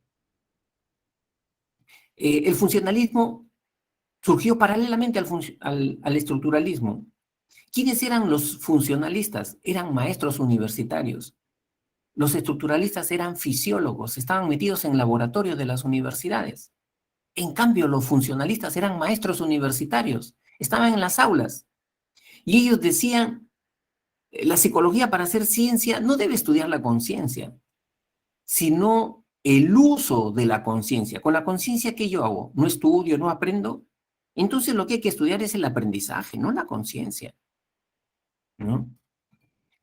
El funcionalismo surgió paralelamente al estructuralismo. ¿Quiénes eran los funcionalistas? Eran maestros universitarios. Los estructuralistas eran fisiólogos, estaban metidos en laboratorios de las universidades. En cambio, los funcionalistas eran maestros universitarios, estaban en las aulas. Y ellos decían, la psicología para hacer ciencia no debe estudiar la conciencia, sino el uso de la conciencia. Con la conciencia, ¿qué yo hago? ¿No estudio, no aprendo? Entonces lo que hay que estudiar es el aprendizaje, no la conciencia, ¿no?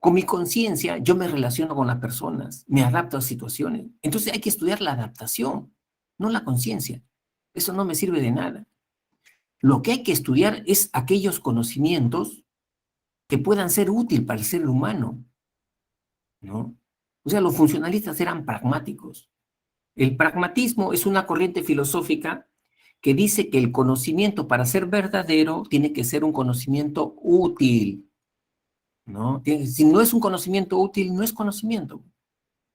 Con mi conciencia yo me relaciono con las personas, me adapto a situaciones. Entonces hay que estudiar la adaptación, no la conciencia. Eso no me sirve de nada. Lo que hay que estudiar es aquellos conocimientos que puedan ser útiles para el ser humano, ¿no? O sea, los funcionalistas eran pragmáticos. El pragmatismo es una corriente filosófica que dice que el conocimiento para ser verdadero tiene que ser un conocimiento útil, ¿no? Si no es un conocimiento útil, no es conocimiento,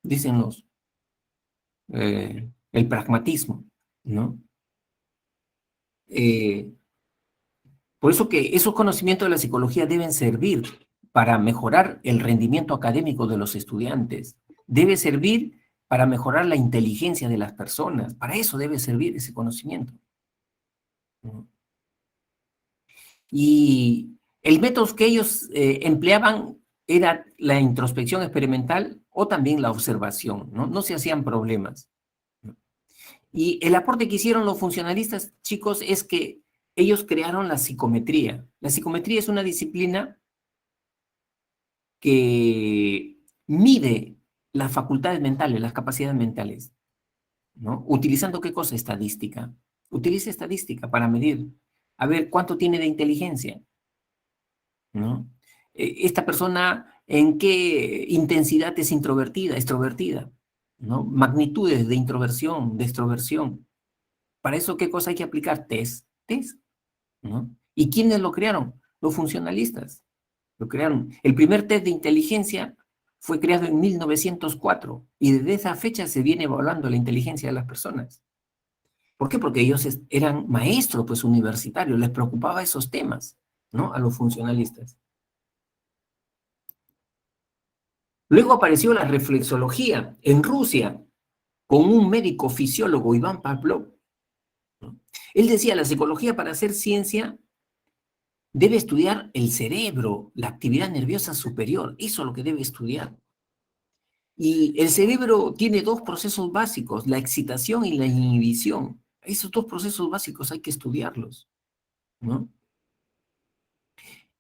dicen el pragmatismo, ¿no? Por eso que esos conocimientos de la psicología deben servir para mejorar el rendimiento académico de los estudiantes, debe servir para mejorar la inteligencia de las personas, para eso debe servir ese conocimiento, ¿no? Y el método que ellos empleaban era la introspección experimental o también la observación, ¿no? No se hacían problemas, ¿no? Y el aporte que hicieron los funcionalistas, chicos, es que ellos crearon la psicometría. La psicometría es una disciplina que mide las facultades mentales, las capacidades mentales, ¿no? Utilizando ¿qué cosa? Estadística. Utiliza estadística para medir, a ver cuánto tiene de inteligencia, ¿no? Esta persona, ¿en qué intensidad es introvertida, extrovertida? ¿No? Magnitudes de introversión, de extroversión. Para eso, ¿qué cosa hay que aplicar? Test, ¿no? ¿Y quiénes lo crearon? Los funcionalistas lo crearon. El primer test de inteligencia fue creado en 1904 y desde esa fecha se viene evaluando la inteligencia de las personas. ¿Por qué? Porque ellos eran maestros, pues, universitarios, les preocupaba esos temas, ¿no? A los funcionalistas. Luego apareció la reflexología en Rusia con un médico fisiólogo, Iván Pavlov, ¿no? Él decía, la psicología para hacer ciencia debe estudiar el cerebro, la actividad nerviosa superior, eso es lo que debe estudiar. Y el cerebro tiene dos procesos básicos, la excitación y la inhibición. Esos dos procesos básicos hay que estudiarlos, ¿no?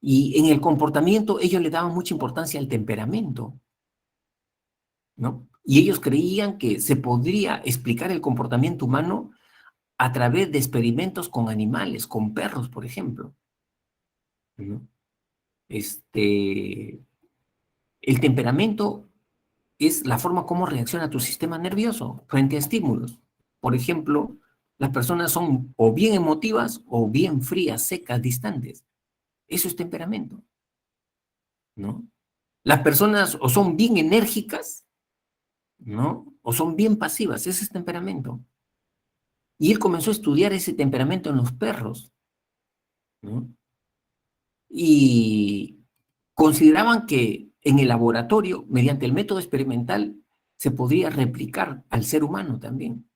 Y en el comportamiento ellos le daban mucha importancia al temperamento, ¿no? Y ellos creían que se podría explicar el comportamiento humano a través de experimentos con animales, con perros, por ejemplo, ¿no? El temperamento es la forma como reacciona tu sistema nervioso frente a estímulos. Por ejemplo, las personas son o bien emotivas o bien frías, secas, distantes. Eso es temperamento, ¿no? Las personas o son bien enérgicas, ¿no? O son bien pasivas, ese es temperamento. Y él comenzó a estudiar ese temperamento en los perros, ¿no? Y consideraban que en el laboratorio, mediante el método experimental, se podría replicar al ser humano también,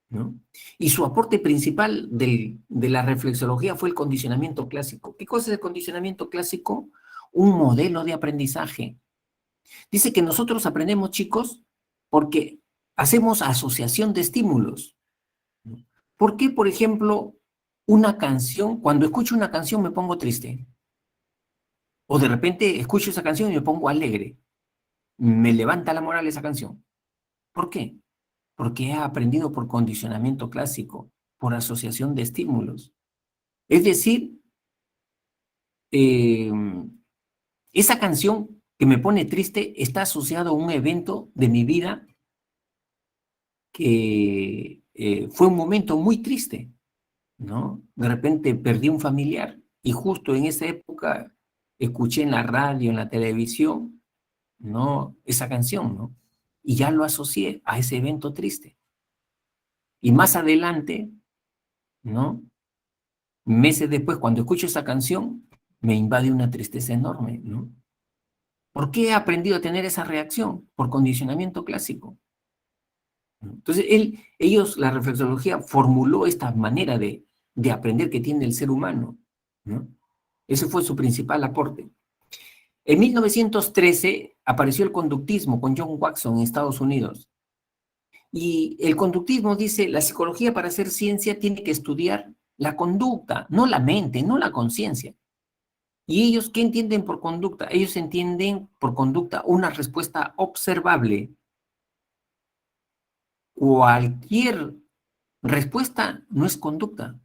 ¿no? Y su aporte principal de la reflexología fue el condicionamiento clásico. ¿Qué cosa es el condicionamiento clásico? Un modelo de aprendizaje. Dice que nosotros aprendemos, chicos, porque hacemos asociación de estímulos, ¿no? ¿Por qué, por ejemplo, una canción, cuando escucho una canción me pongo triste? O de repente escucho esa canción y me pongo alegre. Me levanta la moral esa canción. ¿Por qué? Porque he aprendido por condicionamiento clásico, por asociación de estímulos. Es decir, eh, esa canción que me pone triste está asociada a un evento de mi vida que fue un momento muy triste, ¿no? De repente perdí un familiar y justo en esa época escuché en la radio, en la televisión, ¿no? Esa canción, ¿no? Y ya lo asocié a ese evento triste. Y más adelante, ¿no? Meses después, cuando escucho esa canción, me invade una tristeza enorme, ¿no? ¿Por qué he aprendido a tener esa reacción? Por condicionamiento clásico, ¿no? Entonces, la reflexología formuló esta manera de aprender que tiene el ser humano, ¿no? Ese fue su principal aporte. En 1913 apareció el conductismo con John Watson en Estados Unidos. Y el conductismo dice, la psicología para hacer ciencia tiene que estudiar la conducta, no la mente, no la conciencia. ¿Y ellos qué entienden por conducta? Ellos entienden por conducta una respuesta observable. Cualquier respuesta no es conducta,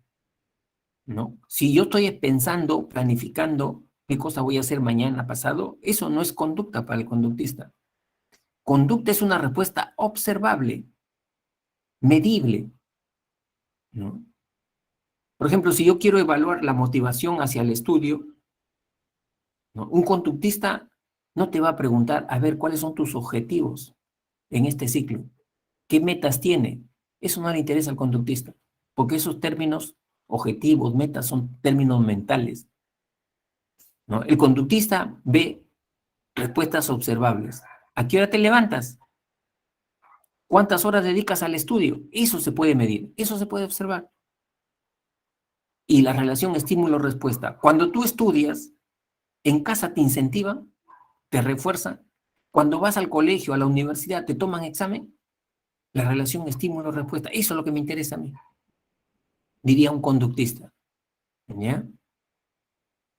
¿no? Si yo estoy pensando, planificando qué cosa voy a hacer mañana, pasado, eso no es conducta para el conductista. Conducta es una respuesta observable, medible, ¿no? Por ejemplo, si yo quiero evaluar la motivación hacia el estudio, ¿no? Un conductista no te va a preguntar, a ver, ¿cuáles son tus objetivos en este ciclo? ¿Qué metas tiene? Eso no le interesa al conductista, porque esos términos, objetivos, metas, son términos mentales, ¿no? El conductista ve respuestas observables. ¿A qué hora te levantas? ¿Cuántas horas dedicas al estudio? Eso se puede medir, eso se puede observar. Y la relación estímulo-respuesta. Cuando tú estudias, en casa te incentivan, te refuerzan. Cuando vas al colegio, a la universidad, te toman examen, la relación estímulo-respuesta. Eso es lo que me interesa a mí, diría un conductista. ¿Ya?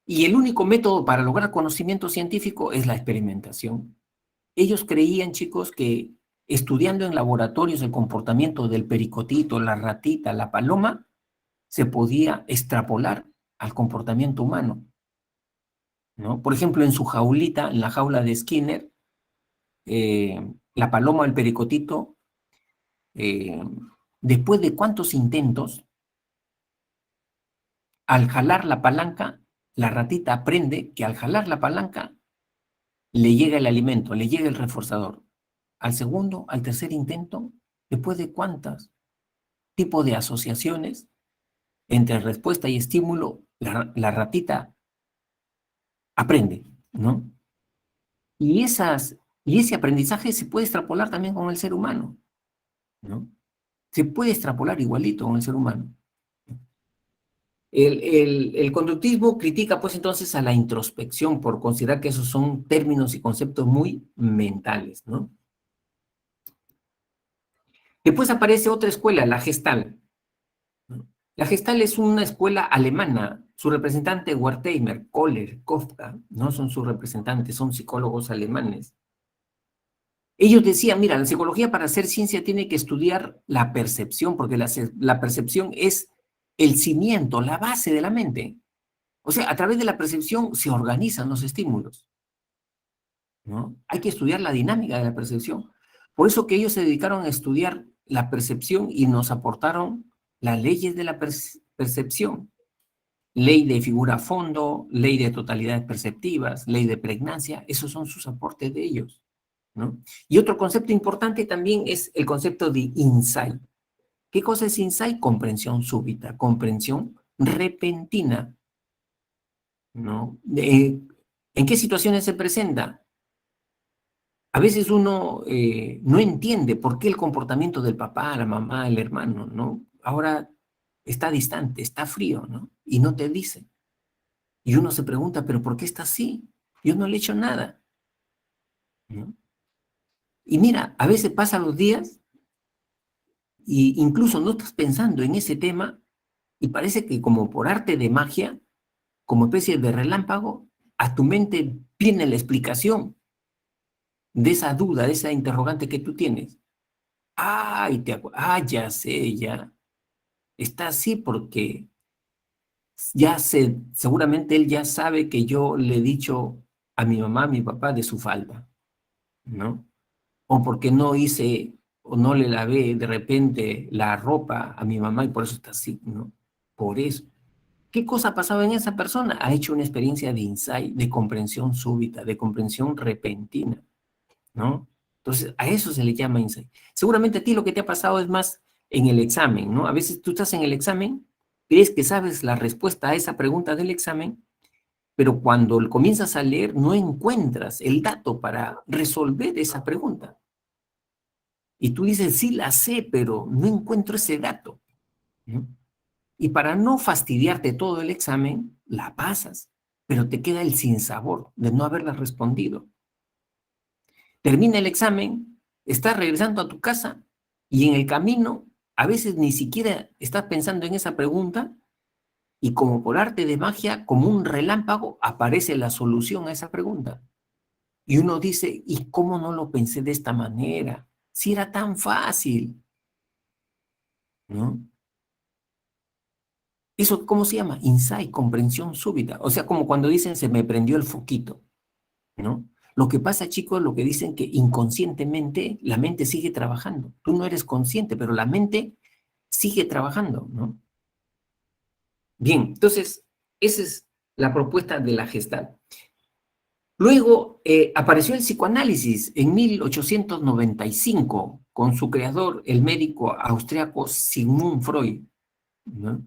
Y el único método para lograr conocimiento científico es la experimentación. Ellos creían, chicos, que estudiando en laboratorios el comportamiento del pericotito, la ratita, la paloma, se podía extrapolar al comportamiento humano, ¿no? Por ejemplo, en su jaulita, en la jaula de Skinner, la paloma, el pericotito, eh, después de cuántos intentos, al jalar la palanca, la ratita aprende que al jalar la palanca le llega el alimento, le llega el reforzador. Al segundo, al tercer intento, después de cuántos tipos de asociaciones entre respuesta y estímulo, la ratita aprende, ¿no? Y ese aprendizaje se puede extrapolar también con el ser humano, ¿no? Se puede extrapolar igualito con el ser humano. El conductismo critica pues entonces a la introspección por considerar que esos son términos y conceptos muy mentales, ¿no? Después aparece otra escuela, la Gestalt, ¿no? La Gestalt es una escuela alemana, su representante Wertheimer, Kohler, Kafka, ¿no? Son sus representantes, son psicólogos alemanes. Ellos decían, mira, la psicología para hacer ciencia tiene que estudiar la percepción, porque la percepción es el cimiento, la base de la mente. O sea, a través de la percepción se organizan los estímulos, ¿no? Hay que estudiar la dinámica de la percepción. Por eso que ellos se dedicaron a estudiar la percepción y nos aportaron las leyes de la percepción. Ley de figura a fondo, ley de totalidades perceptivas, ley de pregnancia, esos son sus aportes de ellos, ¿no? Y otro concepto importante también es el concepto de insight. ¿Qué cosa es insight? Comprensión súbita, comprensión repentina, ¿no? ¿En qué situaciones se presenta? A veces uno no entiende por qué el comportamiento del papá, la mamá, el hermano, ¿no? Ahora está distante, está frío, ¿no? Y no te dice. Y uno se pregunta, ¿pero por qué está así? Yo no le he hecho nada, ¿no? Y mira, a veces pasan los días y incluso no estás pensando en ese tema y parece que como por arte de magia, como especie de relámpago, a tu mente viene la explicación de esa duda, de esa interrogante que tú tienes. Ya sé, ya. Está así porque seguramente él ya sabe que yo le he dicho a mi mamá, a mi papá de su falta, ¿no? O porque no hice o no le lavé de repente la ropa a mi mamá y por eso está así, ¿no? Por eso. ¿Qué cosa ha pasado en esa persona? Ha hecho una experiencia de insight, de comprensión súbita, de comprensión repentina, ¿no? Entonces, a eso se le llama insight. Seguramente a ti lo que te ha pasado es más en el examen, ¿no? A veces tú estás en el examen, crees que sabes la respuesta a esa pregunta del examen, pero cuando comienzas a leer no encuentras el dato para resolver esa pregunta. Y tú dices, sí la sé, pero no encuentro ese dato, ¿no? Y para no fastidiarte todo el examen, la pasas, pero te queda el sinsabor de no haberla respondido. Termina el examen, estás regresando a tu casa y en el camino a veces ni siquiera estás pensando en esa pregunta y como por arte de magia, como un relámpago, aparece la solución a esa pregunta. Y uno dice, ¿y cómo no lo pensé de esta manera? Si era tan fácil, ¿no? ¿Eso cómo se llama? Insight, comprensión súbita. O sea, como cuando dicen se me prendió el foquito, ¿no? Lo que pasa, chicos, lo que dicen que inconscientemente la mente sigue trabajando. Tú no eres consciente, pero la mente sigue trabajando, ¿no? Bien, entonces, esa es la propuesta de la Gestalt. Luego apareció el psicoanálisis en 1895 con su creador, el médico austriaco Sigmund Freud, ¿no?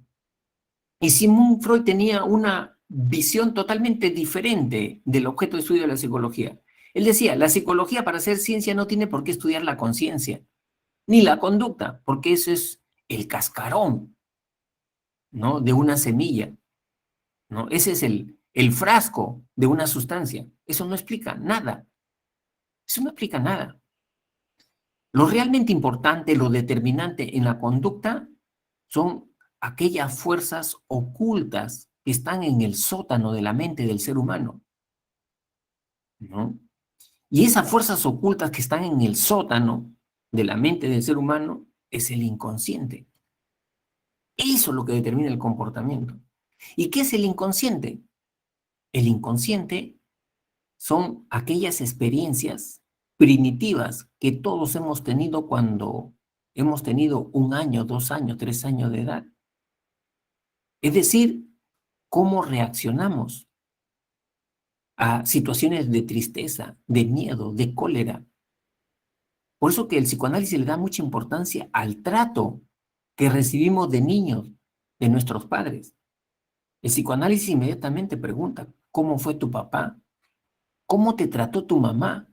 Y Sigmund Freud tenía una visión totalmente diferente del objeto de estudio de la psicología. Él decía, la psicología para hacer ciencia no tiene por qué estudiar la conciencia, ni la conducta, porque eso es el cascarón, ¿no? De una semilla, ¿no? Ese es el frasco de una sustancia. Eso no explica nada. Eso no explica nada. Lo realmente importante, lo determinante en la conducta son aquellas fuerzas ocultas que están en el sótano de la mente del ser humano, ¿no? Y esas fuerzas ocultas que están en el sótano de la mente del ser humano es el inconsciente. Eso es lo que determina el comportamiento. ¿Y qué es el inconsciente? El inconsciente son aquellas experiencias primitivas que todos hemos tenido cuando hemos tenido 1 año, 2 años, 3 años de edad. Es decir, cómo reaccionamos a situaciones de tristeza, de miedo, de cólera. Por eso que el psicoanálisis le da mucha importancia al trato que recibimos de niños, de nuestros padres. El psicoanálisis inmediatamente pregunta, ¿cómo fue tu papá? ¿Cómo te trató tu mamá?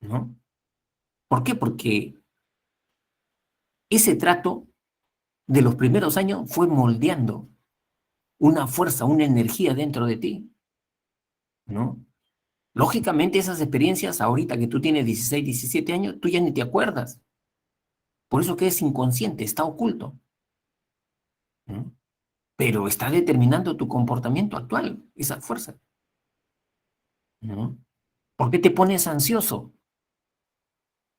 ¿No? ¿Por qué? Porque ese trato de los primeros años fue moldeando una fuerza, una energía dentro de ti, ¿no? Lógicamente esas experiencias, ahorita que tú tienes 16, 17 años, tú ya ni te acuerdas. Por eso que es inconsciente, está oculto, ¿no? Pero está determinando tu comportamiento actual, esa fuerza, ¿no? ¿Por qué te pones ansioso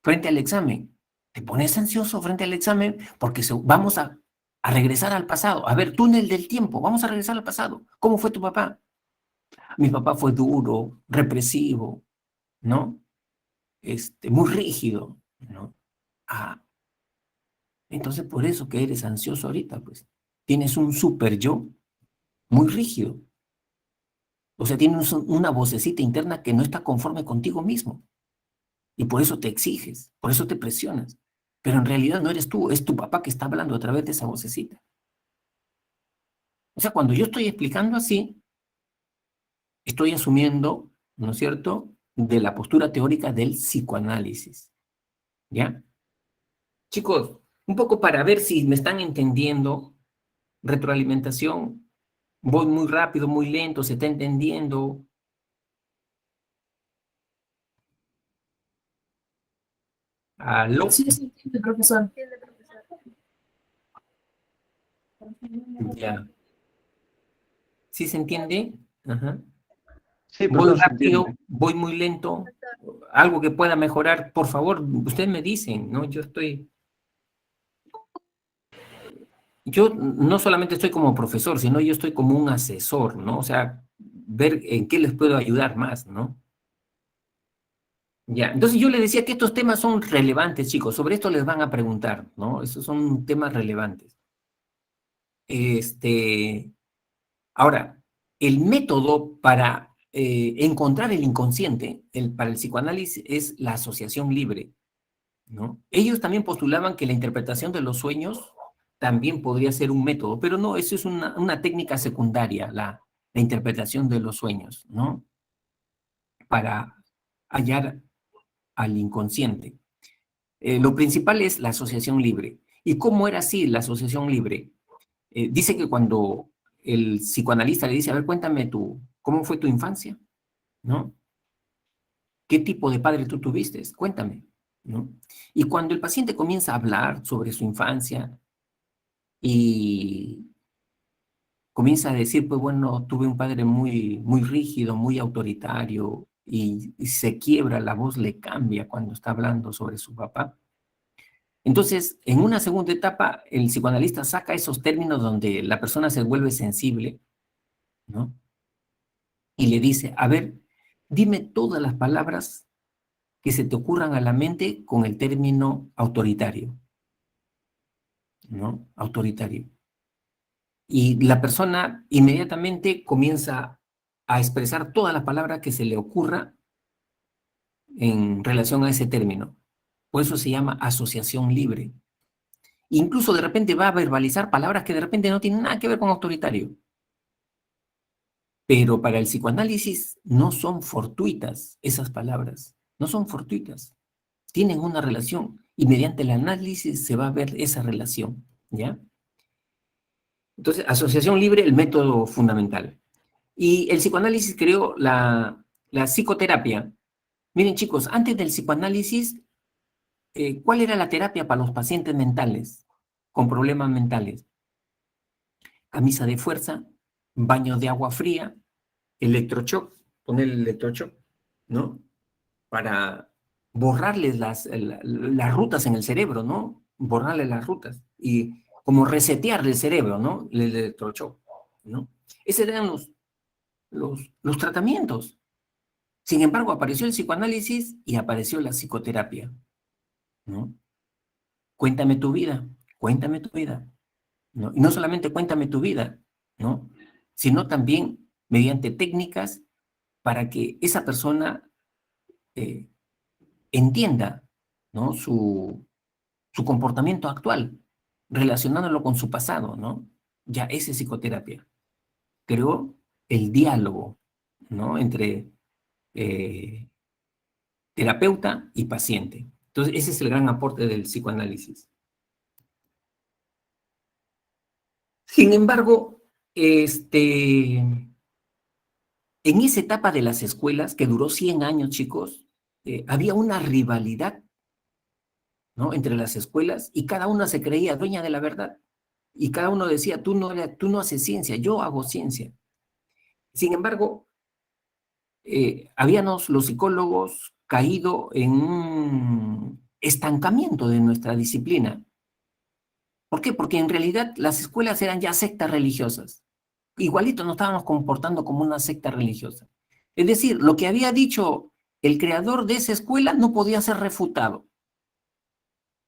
frente al examen? Te pones ansioso frente al examen porque vamos a regresar al pasado. A ver, túnel del tiempo, vamos a regresar al pasado. ¿Cómo fue tu papá? Mi papá fue duro, represivo, ¿no? Muy rígido, ¿no? Ah, entonces por eso que eres ansioso ahorita, pues. Tienes un super yo muy rígido. O sea, tienes una vocecita interna que no está conforme contigo mismo. Y por eso te exiges, por eso te presionas. Pero en realidad no eres tú, es tu papá que está hablando a través de esa vocecita. O sea, cuando yo estoy explicando así, estoy asumiendo, ¿no es cierto?, de la postura teórica del psicoanálisis. ¿Ya? Chicos, un poco para ver si me están entendiendo, retroalimentación, voy muy rápido, muy lento, se está entendiendo. ¿Aló? Sí, sí, entiende, profesor. Ya. ¿Sí se entiende? Ajá. Sí, Voy profesor, se rápido, entiende. voy muy lento, algo que pueda mejorar, por favor, ustedes me dicen, ¿no? Yo no solamente estoy como profesor, sino yo estoy como un asesor, ¿no? O sea, ver en qué les puedo ayudar más, ¿no? Ya, entonces yo les decía que estos temas son relevantes, chicos, sobre esto les van a preguntar, ¿no? Esos son temas relevantes. Ahora, el método para encontrar el inconsciente, para el psicoanálisis, es la asociación libre, ¿no? Ellos también postulaban que la interpretación de los sueños también podría ser un método, pero no, eso es una técnica secundaria, la interpretación de los sueños, ¿no? Para hallar al inconsciente. Lo principal es la asociación libre. ¿Y cómo era así la asociación libre? Dice que cuando el psicoanalista le dice, a ver, cuéntame ¿cómo fue tu infancia? ¿No? ¿Qué tipo de padre tú tuviste? Cuéntame, ¿no? Y cuando el paciente comienza a hablar sobre su infancia y comienza a decir, pues bueno, tuve un padre muy, muy rígido, muy autoritario, y se quiebra, la voz le cambia cuando está hablando sobre su papá. Entonces, en una segunda etapa, el psicoanalista saca esos términos donde la persona se vuelve sensible, ¿no? Y le dice, a ver, dime todas las palabras que se te ocurran a la mente con el término autoritario, ¿no? Autoritario. Y la persona inmediatamente comienza a expresar toda la palabra que se le ocurra en relación a ese término. Por eso se llama asociación libre. Incluso de repente va a verbalizar palabras que de repente no tienen nada que ver con autoritario. Pero para el psicoanálisis no son fortuitas esas palabras, no son fortuitas. Tienen una relación y mediante el análisis se va a ver esa relación, ¿ya? Entonces, asociación libre, el método fundamental. Y el psicoanálisis creó la psicoterapia. Miren, chicos, antes del psicoanálisis, ¿cuál era la terapia para los pacientes mentales con problemas mentales? Camisa de fuerza, baño de agua fría, electroshock, poner el electroshock, ¿no? Para borrarles las rutas en el cerebro, ¿no? Borrarles las rutas y como resetear el cerebro, ¿no? El electroshock, ¿no? Esos eran los tratamientos. Sin embargo, apareció el psicoanálisis y apareció la psicoterapia, ¿no? Cuéntame tu vida, ¿no? Y no solamente cuéntame tu vida, ¿no? Sino también mediante técnicas para que esa persona eh, entienda, ¿no? Su comportamiento actual, relacionándolo con su pasado, ¿no? Ya esa es psicoterapia. Creó el diálogo, ¿no? Entre eh, terapeuta y paciente. Entonces, ese es el gran aporte del psicoanálisis. Sin embargo, en esa etapa de las escuelas, que duró 100 años, chicos, había una rivalidad, ¿no? Entre las escuelas y cada una se creía dueña de la verdad. Y cada uno decía, tú no haces ciencia, yo hago ciencia. Sin embargo, habíamos los psicólogos caído en un estancamiento de nuestra disciplina. ¿Por qué? Porque en realidad las escuelas eran ya sectas religiosas. Igualito nos estábamos comportando como una secta religiosa. Es decir, lo que había dicho el creador de esa escuela no podía ser refutado.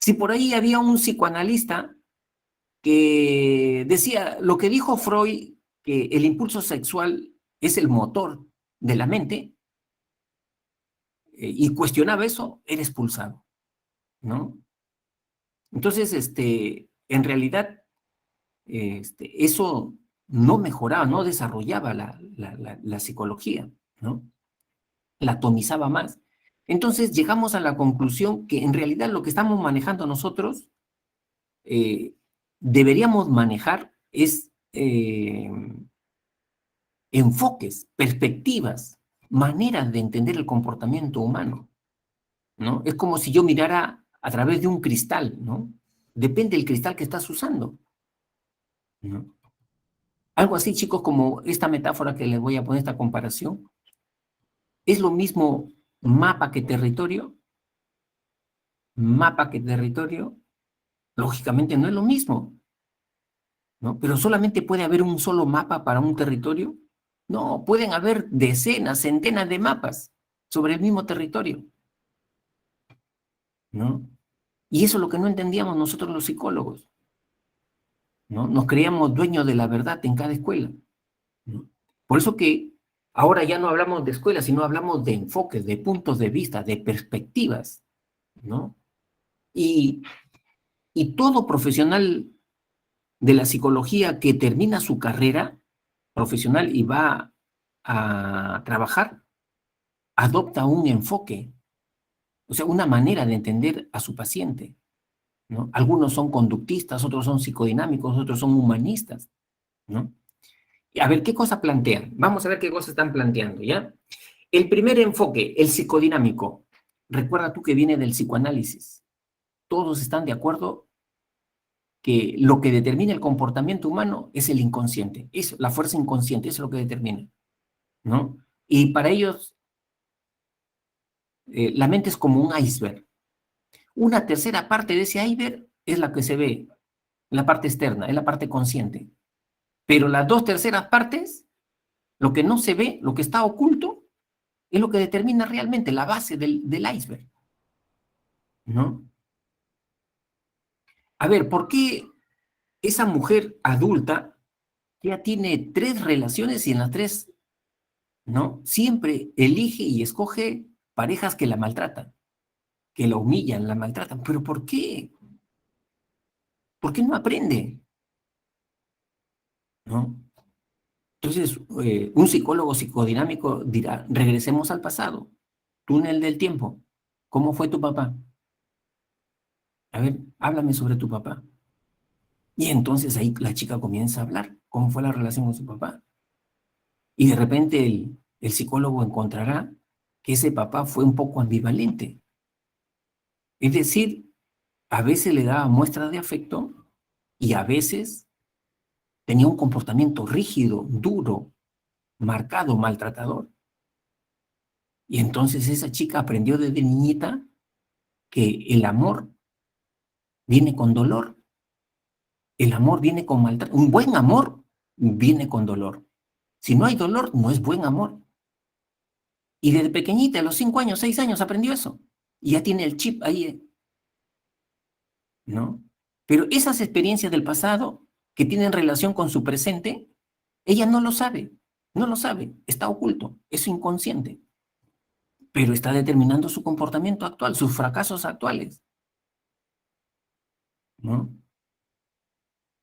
Si por ahí había un psicoanalista que decía lo que dijo Freud, que el impulso sexual es el motor de la mente, y cuestionaba eso, era expulsado, ¿no? Entonces, en realidad, eso no mejoraba, no desarrollaba la psicología, ¿no? La atomizaba más. Entonces llegamos a la conclusión que en realidad lo que estamos manejando nosotros deberíamos manejar es enfoques, perspectivas, maneras de entender el comportamiento humano, ¿no? Es como si yo mirara a través de un cristal, ¿no? Depende del cristal que estás usando, ¿no? Algo así, chicos, como esta metáfora que les voy a poner, esta comparación, es lo mismo mapa que territorio, mapa que territorio, lógicamente no es lo mismo, ¿no? Pero solamente puede haber un solo mapa para un territorio. No, pueden haber decenas, centenas de mapas sobre el mismo territorio, ¿no? Y eso es lo que no entendíamos nosotros los psicólogos, ¿no? Nos creíamos dueños de la verdad en cada escuela, ¿no? Por eso que ahora ya no hablamos de escuelas, sino hablamos de enfoques, de puntos de vista, de perspectivas, ¿no? Y, y todo profesional de la psicología que termina su carrera profesional y va a trabajar, adopta un enfoque, o sea, una manera de entender a su paciente, ¿no? Algunos son conductistas, otros son psicodinámicos, otros son humanistas, ¿no? Y a ver, ¿qué cosa plantean? Vamos a ver qué cosas están planteando, ¿ya? El primer enfoque, el psicodinámico. Recuerda tú que viene del psicoanálisis. Todos están de acuerdo que lo que determina el comportamiento humano es el inconsciente, es la fuerza inconsciente, eso es lo que determina, ¿no? Y para ellos, la mente es como un iceberg. Una tercera parte de ese iceberg es la que se ve, la parte externa, es la parte consciente. Pero las dos terceras partes, lo que no se ve, lo que está oculto, es lo que determina realmente la base del iceberg, ¿no? A ver, ¿por qué esa mujer adulta ya tiene 3 relaciones y en las 3 ¿no? Siempre elige y escoge parejas que la maltratan, que la humillan, la maltratan. ¿Pero por qué? ¿Por qué no aprende? ¿No? Entonces, un psicólogo psicodinámico dirá, regresemos al pasado, túnel del tiempo. ¿Cómo fue tu papá? A ver, háblame sobre tu papá. Y entonces ahí la chica comienza a hablar, ¿cómo fue la relación con su papá? Y de repente el psicólogo encontrará que ese papá fue un poco ambivalente. Es decir, a veces le daba muestras de afecto y a veces tenía un comportamiento rígido, duro, marcado, maltratador. Y entonces esa chica aprendió desde niñita que el amor viene con dolor, el amor viene con maltrato. Un buen amor viene con dolor. Si no hay dolor, no es buen amor. Y desde pequeñita, a los 5 años, 6 años, aprendió eso. Y ya tiene el chip ahí, ¿no? Pero esas experiencias del pasado que tienen relación con su presente, ella no lo sabe, no lo sabe, está oculto, es inconsciente, pero está determinando su comportamiento actual, sus fracasos actuales, ¿no?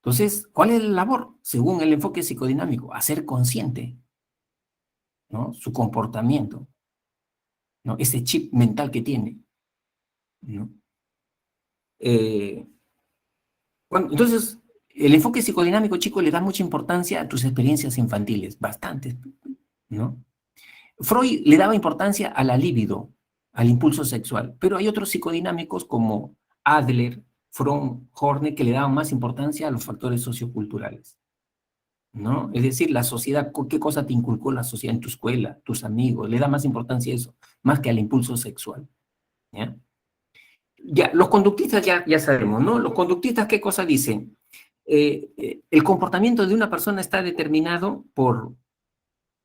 Entonces, ¿cuál es la labor? Según el enfoque psicodinámico, hacer consciente, ¿no? Su comportamiento, ¿no? Ese chip mental que tiene, ¿no? Eh, bueno, entonces, el enfoque psicodinámico, chico, le da mucha importancia a tus experiencias infantiles, bastantes, ¿no? Freud le daba importancia a la libido, al impulso sexual, pero hay otros psicodinámicos como Adler, Fromm, Horne, que le daban más importancia a los factores socioculturales, ¿no? Es decir, la sociedad, ¿qué cosa te inculcó la sociedad en tu escuela, tus amigos? Le da más importancia a eso, más que al impulso sexual, ¿ya? Ya, los conductistas ya sabemos, ¿no? Los conductistas, ¿qué cosa dicen? El comportamiento de una persona está determinado por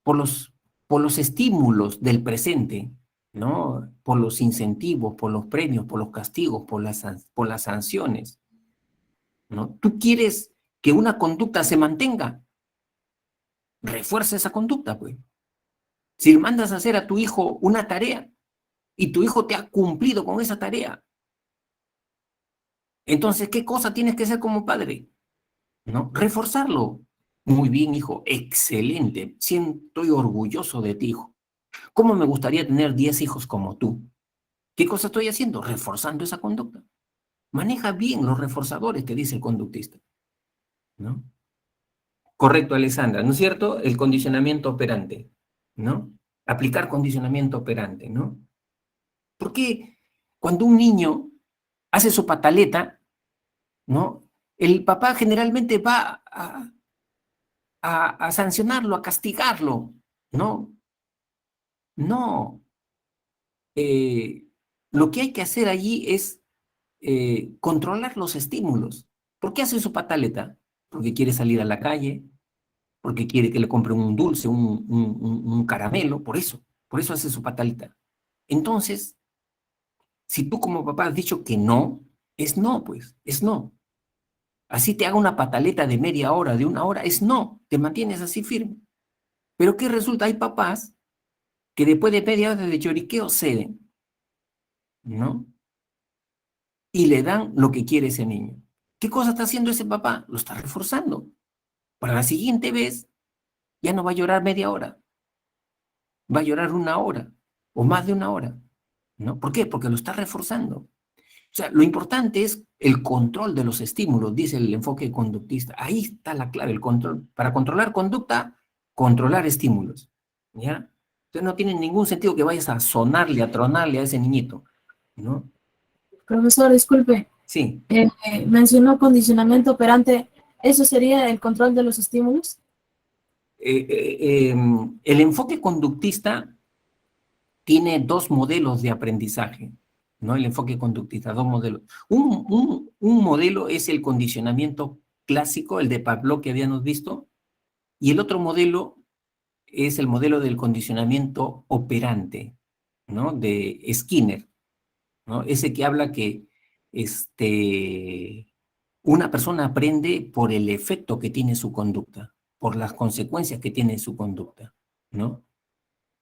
los, por los estímulos del presente, ¿no? Por los incentivos, por los premios, por los castigos, por las sanciones, ¿no? Tú quieres que una conducta se mantenga, refuerza esa conducta, pues. Si mandas a hacer a tu hijo una tarea y tu hijo te ha cumplido con esa tarea, entonces, ¿qué cosa tienes que hacer como padre? ¿No? Reforzarlo. Muy bien, hijo, excelente. Estoy orgulloso de ti, hijo. ¿Cómo me gustaría tener 10 hijos como tú? ¿Qué cosa estoy haciendo? Reforzando esa conducta. Maneja bien los reforzadores que dice el conductista, ¿no? Correcto, Alessandra, ¿no es cierto? El condicionamiento operante, ¿no? Aplicar condicionamiento operante, ¿no? Porque cuando un niño hace su pataleta, ¿no? El papá generalmente va a sancionarlo, a castigarlo, ¿no? No. Eh, lo que hay que hacer allí es controlar los estímulos. ¿Por qué hace su pataleta? Porque quiere salir a la calle, porque quiere que le compren un dulce, un caramelo, por eso hace su pataleta. Entonces, si tú como papá has dicho que no, es no, pues, es no. Así te haga una pataleta de media hora, de una hora, es no, te mantienes así firme. Pero ¿qué resulta? Hay papás que después de media hora de lloriqueo ceden, ¿no? Y le dan lo que quiere ese niño. ¿Qué cosa está haciendo ese papá? Lo está reforzando. Para la siguiente vez, ya no va a llorar media hora, va a llorar una hora o más de una hora, ¿no? ¿Por qué? Porque lo está reforzando. O sea, lo importante es el control de los estímulos, dice el enfoque conductista. Ahí está la clave, el control. Para controlar conducta, controlar estímulos, ¿ya? Entonces no tiene ningún sentido que vayas a sonarle, a tronarle a ese niñito, ¿no? Profesor, disculpe, Sí. mencionó condicionamiento operante. ¿Eso sería el control de los estímulos? El enfoque conductista tiene dos modelos de aprendizaje, ¿no? El enfoque conductista, dos modelos. Un modelo es el condicionamiento clásico, el de Pavlov que habíamos visto, y el otro modelo es el modelo del condicionamiento operante, ¿no? De Skinner, ¿no? Ese que habla que una persona aprende por el efecto que tiene su conducta, por las consecuencias que tiene su conducta, ¿no?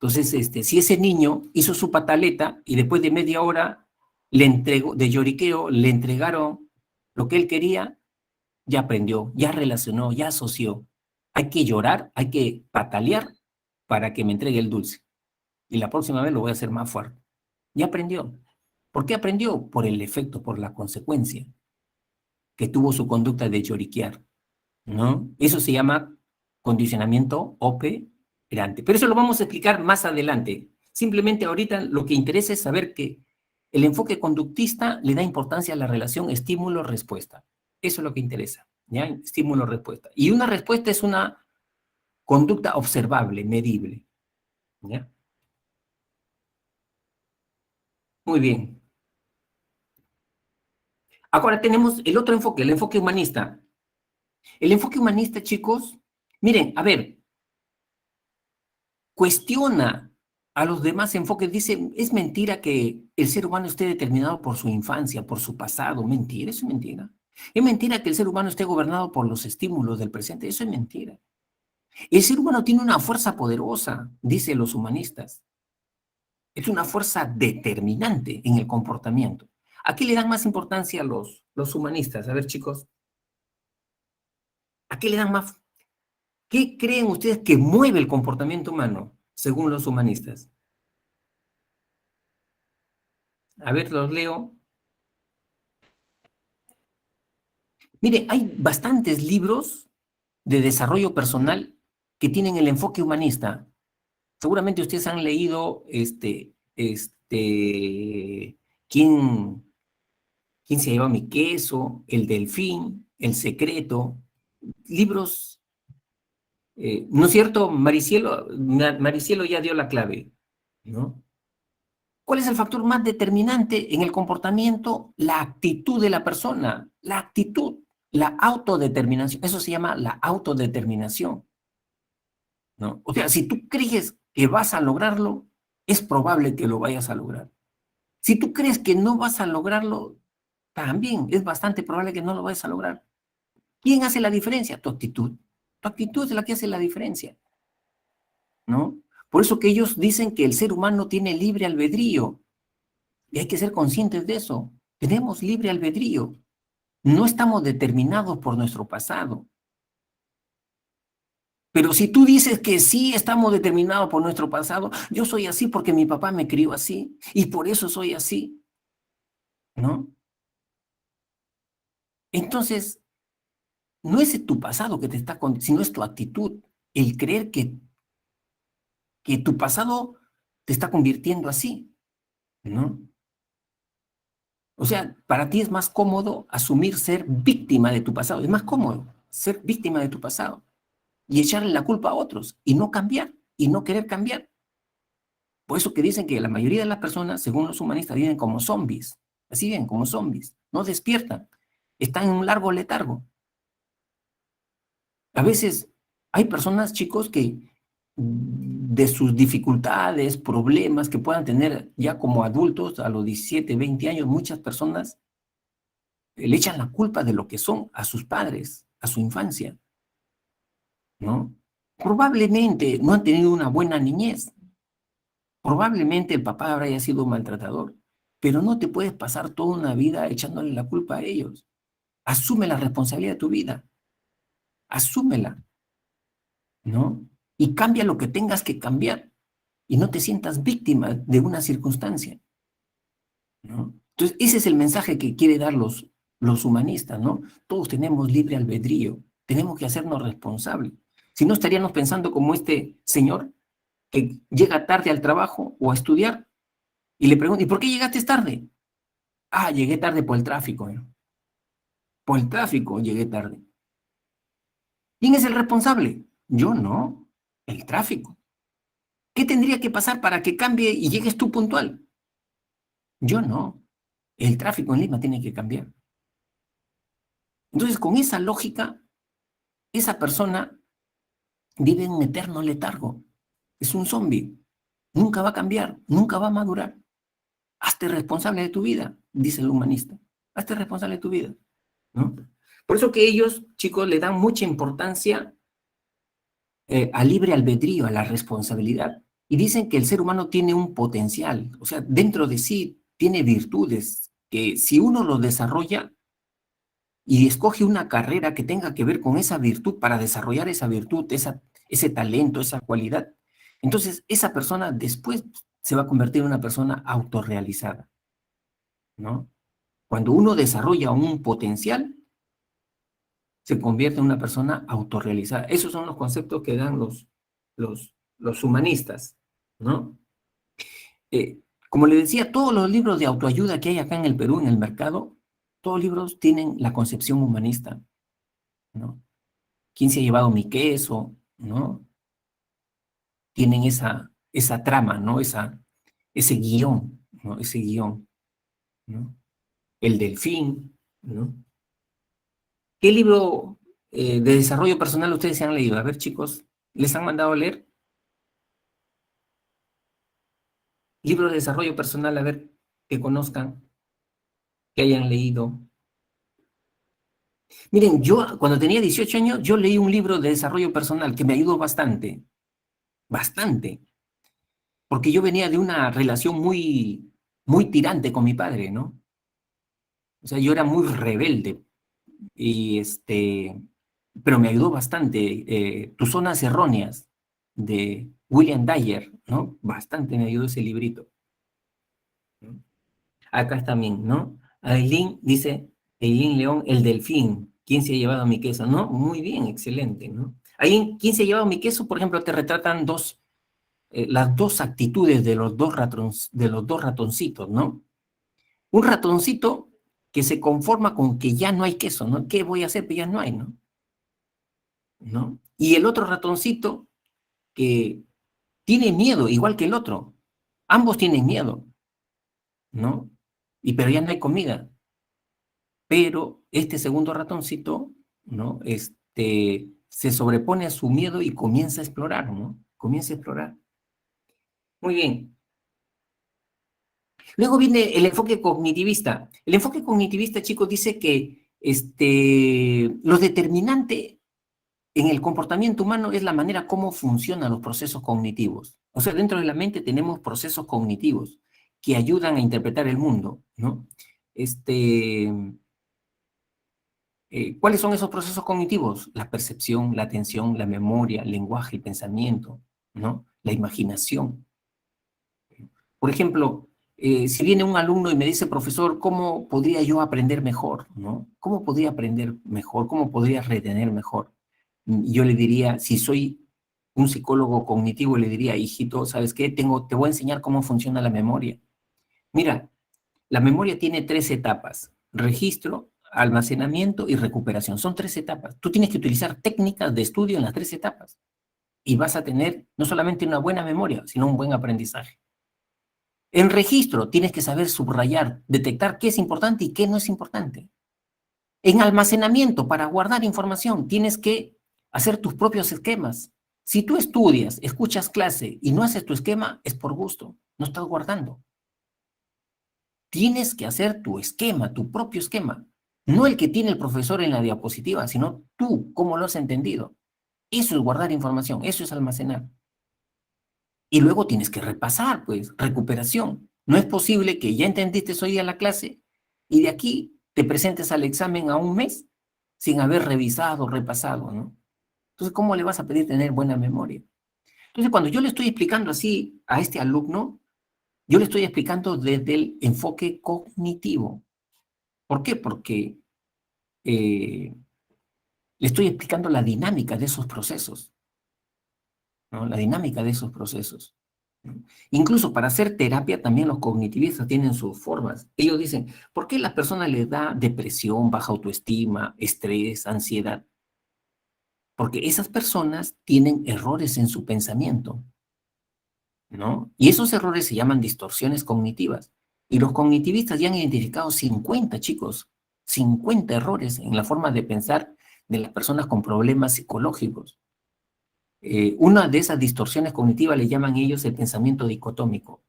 Entonces, si ese niño hizo su pataleta y después de media hora le entregó, de lloriqueo, le entregaron lo que él quería, ya aprendió, ya relacionó, ya asoció. Hay que llorar, hay que patalear para que me entregue el dulce. Y la próxima vez lo voy a hacer más fuerte. Ya aprendió. ¿Por qué aprendió? Por el efecto, por la consecuencia que tuvo su conducta de lloriquear, ¿no? Eso se llama condicionamiento operante. Pero eso lo vamos a explicar más adelante. Simplemente ahorita lo que interesa es saber que el enfoque conductista le da importancia a la relación estímulo-respuesta. Eso es lo que interesa, ¿ya? Estímulo-respuesta. Y una respuesta es una conducta observable, medible, ¿ya? Muy bien. Ahora tenemos el otro enfoque, el enfoque humanista. El enfoque humanista, chicos, miren, a ver, cuestiona a los demás enfoques. Dice, es mentira que el ser humano esté determinado por su infancia, por su pasado. Mentira, eso es mentira. Es mentira que el ser humano esté gobernado por los estímulos del presente. Eso es mentira. El ser humano tiene una fuerza poderosa, dicen los humanistas. Es una fuerza determinante en el comportamiento. ¿A qué le dan más importancia los humanistas? A ver, chicos. ¿A qué le dan más? ¿Qué creen ustedes que mueve el comportamiento humano, según los humanistas? A ver, los leo. Mire, hay bastantes libros de desarrollo personal que tienen el enfoque humanista. Seguramente ustedes han leído ¿quién, quién se lleva mi queso? El Delfín, El Secreto, libros, ¿no es cierto? Maricielo ya dio la clave, ¿no? ¿Cuál es el factor más determinante en el comportamiento? La actitud de la persona, la actitud, la autodeterminación. Eso se llama la autodeterminación, ¿no? O sea, si tú crees que vas a lograrlo, es probable que lo vayas a lograr. Si tú crees que no vas a lograrlo, también es bastante probable que no lo vayas a lograr. ¿Quién hace la diferencia? Tu actitud. Tu actitud es la que hace la diferencia, ¿no? Por eso que ellos dicen que el ser humano tiene libre albedrío. Y hay que ser conscientes de eso. Tenemos libre albedrío. No estamos determinados por nuestro pasado. Pero si tú dices que sí estamos determinados por nuestro pasado, yo soy así porque mi papá me crió así y por eso soy así, ¿no? Entonces, no es tu pasado que te está sino es tu actitud, el creer que tu pasado te está convirtiendo así, ¿no? O sea, para ti es más cómodo asumir ser víctima de tu pasado, es más cómodo ser víctima de tu pasado y echarle la culpa a otros y no cambiar y no querer cambiar. Por eso que dicen que la mayoría de las personas, según los humanistas, viven como zombies, así bien, como zombies, no despiertan, están en un largo letargo. A veces hay personas, chicos, que de sus dificultades, problemas que puedan tener ya como adultos a los 17, 20 años, muchas personas le echan la culpa de lo que son a sus padres, a su infancia, ¿no? Probablemente no han tenido una buena niñez. Probablemente el papá habrá sido maltratador, pero no te puedes pasar toda una vida echándole la culpa a ellos. Asume la responsabilidad de tu vida, asúmela, ¿no? Y cambia lo que tengas que cambiar y no te sientas víctima de una circunstancia, ¿no? Entonces, ese es el mensaje que quiere dar los humanistas, ¿no? Todos tenemos libre albedrío, tenemos que hacernos responsables. Si no, estaríamos pensando como este señor que llega tarde al trabajo o a estudiar y le pregunta, ¿y por qué llegaste tarde? Ah, llegué tarde por el tráfico, ¿no? Por el tráfico llegué tarde. ¿Quién es el responsable? Yo no, el tráfico. ¿Qué tendría que pasar para que cambie y llegues tú puntual? Yo no, el tráfico en Lima tiene que cambiar. Entonces, con esa lógica, esa persona vive en un eterno letargo. Es un zombie. Nunca va a cambiar, nunca va a madurar. Hazte responsable de tu vida, dice el humanista. Hazte responsable de tu vida, ¿no? Por eso que ellos, chicos, le dan mucha importancia al libre albedrío, a la responsabilidad. Y dicen que el ser humano tiene un potencial, o sea, dentro de sí tiene virtudes que si uno lo desarrolla y escoge una carrera que tenga que ver con esa virtud para desarrollar esa virtud, ese talento, esa cualidad, entonces esa persona después se va a convertir en una persona autorrealizada, ¿no? Cuando uno desarrolla un potencial, se convierte en una persona autorrealizada. Esos son los conceptos que dan los humanistas, ¿no? Como le decía, todos los libros de autoayuda que hay acá en el Perú, en el mercado, todos los libros tienen la concepción humanista, ¿no? ¿Quién se ha llevado mi queso? ¿No? Tienen esa trama, ¿no? Ese guión, ¿no? Ese guión, ¿no? El delfín, ¿no? ¿Qué libro de desarrollo personal ustedes se han leído? A ver, chicos, ¿les han mandado a leer? Libro de desarrollo personal, a ver, que conozcan, que hayan leído. Miren, yo cuando tenía 18 años, yo leí un libro de desarrollo personal que me ayudó bastante, bastante, porque yo venía de una relación muy tirante con mi padre, ¿no? O sea, yo era muy rebelde y pero me ayudó bastante. Tus zonas erróneas de William Dyer, ¿no? Bastante me ayudó ese librito, ¿no? Acá está también, ¿no? Aileen dice, Aileen León, el delfín. ¿Quién se ha llevado mi queso? ¿No? Muy bien, excelente, ¿no? Ahí, ¿quién se ha llevado mi queso? Por ejemplo, te retratan las dos actitudes de los dos ratoncitos, ¿no? Un ratoncito que se conforma con que ya no hay queso, ¿no? ¿Qué voy a hacer? Pues ya no hay, ¿no? ¿No? Y el otro ratoncito que tiene miedo, igual que el otro. Ambos tienen miedo, ¿no? Pero ya no hay comida. Pero este segundo ratoncito, ¿no? Se sobrepone a su miedo y comienza a explorar, ¿no? Comienza a explorar. Muy bien. Luego viene el enfoque cognitivista. El enfoque cognitivista, chicos, dice que lo determinante en el comportamiento humano es la manera como funcionan los procesos cognitivos. O sea, dentro de la mente tenemos procesos cognitivos que ayudan a interpretar el mundo, ¿no? ¿Cuáles son esos procesos cognitivos? La percepción, la atención, la memoria, el lenguaje, el pensamiento, ¿no? La imaginación. Por ejemplo, si viene un alumno y me dice, profesor, ¿cómo podría yo aprender mejor? ¿No? ¿Cómo podría aprender mejor? ¿Cómo podría retener mejor? Yo le diría, si soy un psicólogo cognitivo, le diría, hijito, ¿sabes qué? Te voy a enseñar cómo funciona la memoria. Mira, la memoria tiene tres etapas: registro, almacenamiento y recuperación. Son tres etapas. Tú tienes que utilizar técnicas de estudio en las tres etapas y vas a tener no solamente una buena memoria, sino un buen aprendizaje. En registro tienes que saber subrayar, detectar qué es importante y qué no es importante. En almacenamiento, para guardar información, tienes que hacer tus propios esquemas. Si tú estudias, escuchas clase y no haces tu esquema, es por gusto, no estás guardando. Tienes que hacer tu esquema, tu propio esquema. No el que tiene el profesor en la diapositiva, sino tú, cómo lo has entendido. Eso es guardar información, eso es almacenar. Y luego tienes que repasar, pues, recuperación. No es posible que ya entendiste hoy día la clase y de aquí te presentes al examen a un mes sin haber revisado, repasado, ¿no? Entonces, ¿cómo le vas a pedir tener buena memoria? Entonces, cuando yo le estoy explicando así a este alumno, yo le estoy explicando desde el enfoque cognitivo. ¿Por qué? Porque le estoy explicando la dinámica de esos procesos, ¿no? La dinámica de esos procesos, ¿no? Incluso para hacer terapia también los cognitivistas tienen sus formas. Ellos dicen, ¿por qué a las personas les da depresión, baja autoestima, estrés, ansiedad? Porque esas personas tienen errores en su pensamiento, ¿no? Y esos errores se llaman distorsiones cognitivas. Y los cognitivistas ya han identificado 50, chicos, 50 errores en la forma de pensar de las personas con problemas psicológicos. Una de esas distorsiones cognitivas le llaman ellos el pensamiento dicotómico.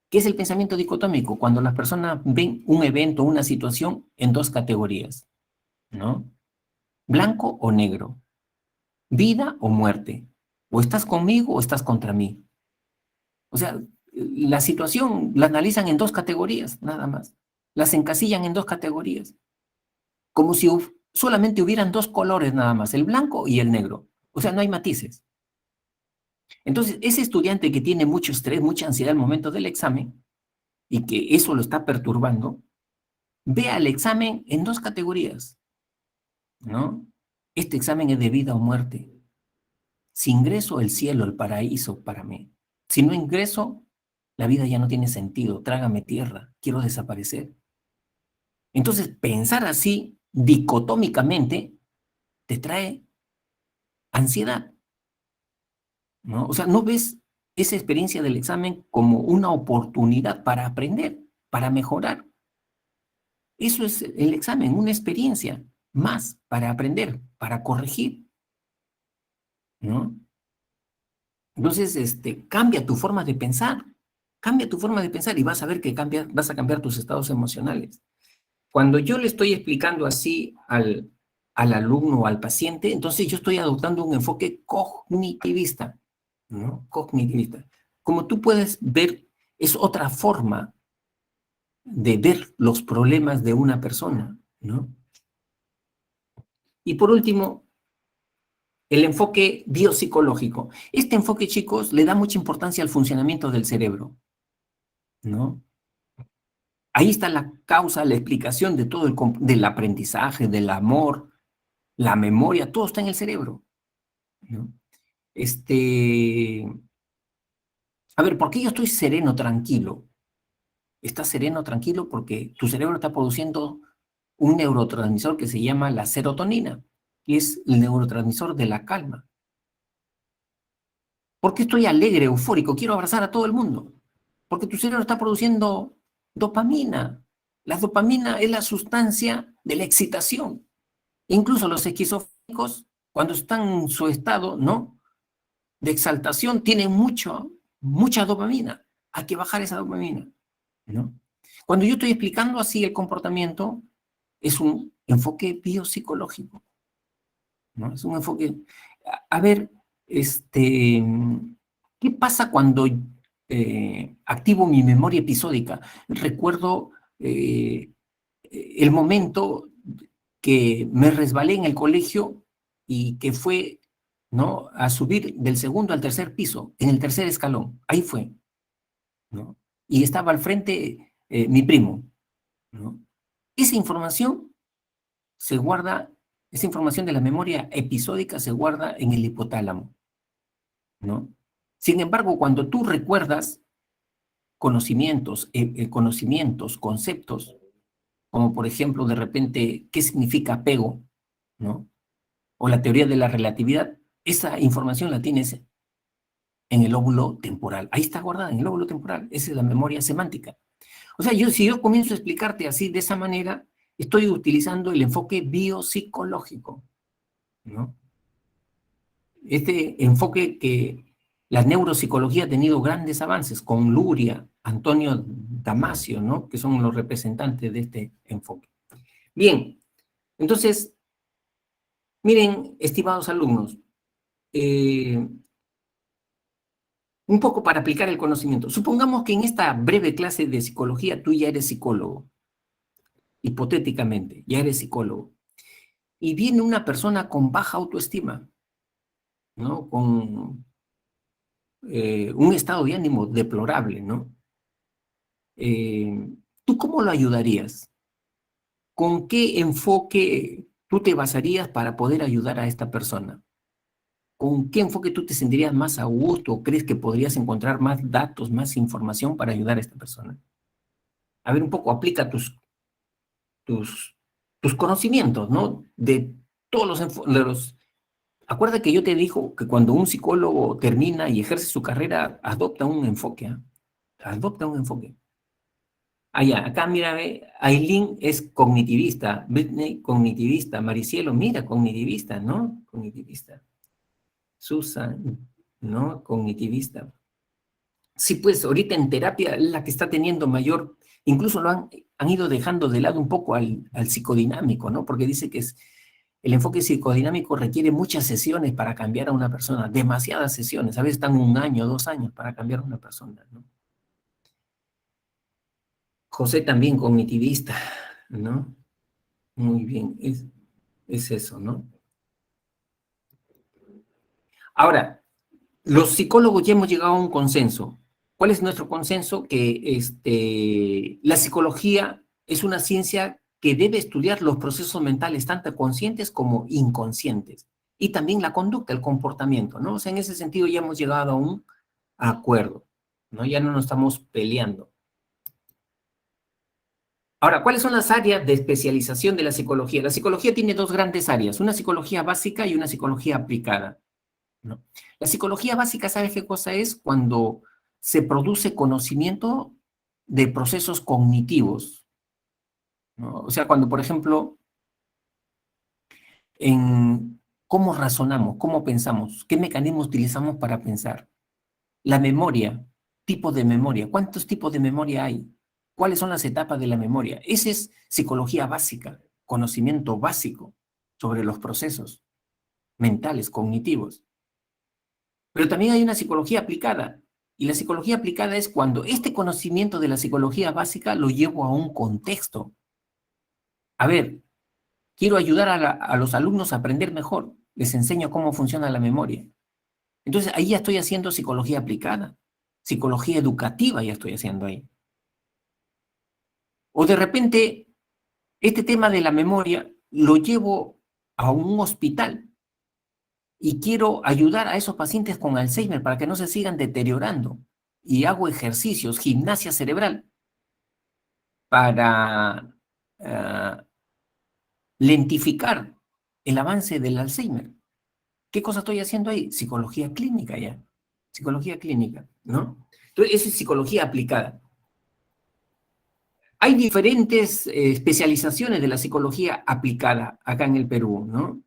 ¿Qué es el pensamiento dicotómico? Cuando las personas ven un evento, una situación en dos categorías, ¿no? Blanco o negro, vida o muerte, o estás conmigo o estás contra mí. O sea, la situación la analizan en dos categorías, nada más. Las encasillan en dos categorías. Como si solamente hubieran dos colores nada más, el blanco y el negro. O sea, no hay matices. Entonces, ese estudiante que tiene mucho estrés, mucha ansiedad al momento del examen, y que eso lo está perturbando, ve al examen en dos categorías, ¿no? Este examen es de vida o muerte. Si ingreso, el cielo, el paraíso para mí. Si no ingreso, la vida ya no tiene sentido, trágame tierra, quiero desaparecer. Entonces, pensar así, dicotómicamente, te trae ansiedad, ¿no? O sea, no ves esa experiencia del examen como una oportunidad para aprender, para mejorar. Eso es el examen, una experiencia más para aprender, para corregir, ¿no? Entonces, cambia tu forma de pensar, cambia tu forma de pensar y vas a ver que vas a cambiar tus estados emocionales. Cuando yo le estoy explicando así al alumno o al paciente, entonces yo estoy adoptando un enfoque cognitivista, ¿no? Cognitivista. Como tú puedes ver, es otra forma de ver los problemas de una persona, ¿no? Y por último, el enfoque biopsicológico. Este enfoque, chicos, le da mucha importancia al funcionamiento del cerebro, ¿no? Ahí está la causa, la explicación de todo del aprendizaje, del amor, la memoria, todo está en el cerebro, ¿no? A ver, ¿por qué yo estoy sereno, tranquilo? Estás sereno, tranquilo, porque tu cerebro está produciendo un neurotransmisor que se llama la serotonina, que es el neurotransmisor de la calma. ¿Por qué estoy alegre, eufórico? Quiero abrazar a todo el mundo. Porque tu cerebro está produciendo dopamina. La dopamina es la sustancia de la excitación. Incluso los esquizofrénicos, cuando están en su estado, ¿no?, de exaltación, tienen mucha dopamina. Hay que bajar esa dopamina, ¿no? Cuando yo estoy explicando así el comportamiento, es un enfoque biopsicológico, ¿no? Es un enfoque... A ver, ¿qué pasa cuando activo mi memoria episódica? Recuerdo el momento que me resbalé en el colegio y que fue, ¿no?, a subir del segundo al tercer piso, en el tercer escalón. Ahí fue, ¿no? Y estaba al frente mi primo, ¿no? Esa información se guarda, esa información de la memoria episódica se guarda en el hipotálamo, ¿no? Sin embargo, cuando tú recuerdas conocimientos, conceptos, como por ejemplo, de repente, ¿qué significa apego?, ¿no?, o la teoría de la relatividad, esa información la tienes en el lóbulo temporal. Ahí está guardada en el lóbulo temporal. Esa es la memoria semántica. O sea, si yo comienzo a explicarte así, de esa manera, estoy utilizando el enfoque biopsicológico, ¿no? Este enfoque que la neuropsicología ha tenido grandes avances con Luria, Antonio Damasio, ¿no?, que son los representantes de este enfoque. Bien, entonces, miren, estimados alumnos, un poco para aplicar el conocimiento. Supongamos que en esta breve clase de psicología tú ya eres psicólogo, hipotéticamente, ya eres psicólogo, y viene una persona con baja autoestima, ¿no?, con un estado de ánimo deplorable, ¿no? ¿Tú cómo lo ayudarías? ¿Con qué enfoque tú te basarías para poder ayudar a esta persona? ¿Con qué enfoque tú te sentirías más a gusto o crees que podrías encontrar más datos, más información para ayudar a esta persona? A ver, un poco, aplica tus, tus conocimientos, ¿no? De todos los... Acuérdate que yo te digo que cuando un psicólogo termina y ejerce su carrera, adopta un enfoque, ¿eh? Adopta un enfoque. Ya, acá mira, ve, Aileen es cognitivista, Britney cognitivista, Maricielo, mira, cognitivista, ¿no? Cognitivista. Susan, ¿no? Cognitivista. Sí, pues ahorita en terapia la que está teniendo mayor, incluso han ido dejando de lado un poco al psicodinámico, ¿no? Porque dice que El enfoque psicodinámico requiere muchas sesiones para cambiar a una persona, demasiadas sesiones, a veces están 1 año, 2 años para cambiar a una persona, ¿no? José también cognitivista, ¿no? Muy bien, es eso, ¿no? Ahora, los psicólogos ya hemos llegado a un consenso. ¿Cuál es nuestro consenso? Que la psicología es una ciencia que debe estudiar los procesos mentales, tanto conscientes como inconscientes, y también la conducta, el comportamiento, ¿no? O sea, en ese sentido ya hemos llegado a un acuerdo, ¿no? Ya no nos estamos peleando. Ahora, ¿cuáles son las áreas de especialización de la psicología? La psicología tiene 2 grandes áreas, una psicología básica y una psicología aplicada, ¿no? La psicología básica, ¿sabes qué cosa es? Cuando se produce conocimiento de procesos cognitivos, ¿no? O sea, cuando, por ejemplo, en cómo razonamos, cómo pensamos, qué mecanismos utilizamos para pensar. La memoria, tipo de memoria, ¿cuántos tipos de memoria hay? ¿Cuáles son las etapas de la memoria? Esa es psicología básica, conocimiento básico sobre los procesos mentales, cognitivos. Pero también hay una psicología aplicada. Y la psicología aplicada es cuando este conocimiento de la psicología básica lo llevo a un contexto. A ver, quiero ayudar a los alumnos a aprender mejor. Les enseño cómo funciona la memoria. Entonces ahí ya estoy haciendo psicología aplicada. Psicología educativa ya estoy haciendo ahí. O de repente, este tema de la memoria lo llevo a un hospital y quiero ayudar a esos pacientes con Alzheimer para que no se sigan deteriorando. Y hago ejercicios, gimnasia cerebral, para lentificar el avance del Alzheimer. ¿Qué cosa estoy haciendo ahí? Psicología clínica ya. Psicología clínica, ¿no? Entonces, esa es psicología aplicada. Hay diferentes especializaciones de la psicología aplicada acá en el Perú, ¿no?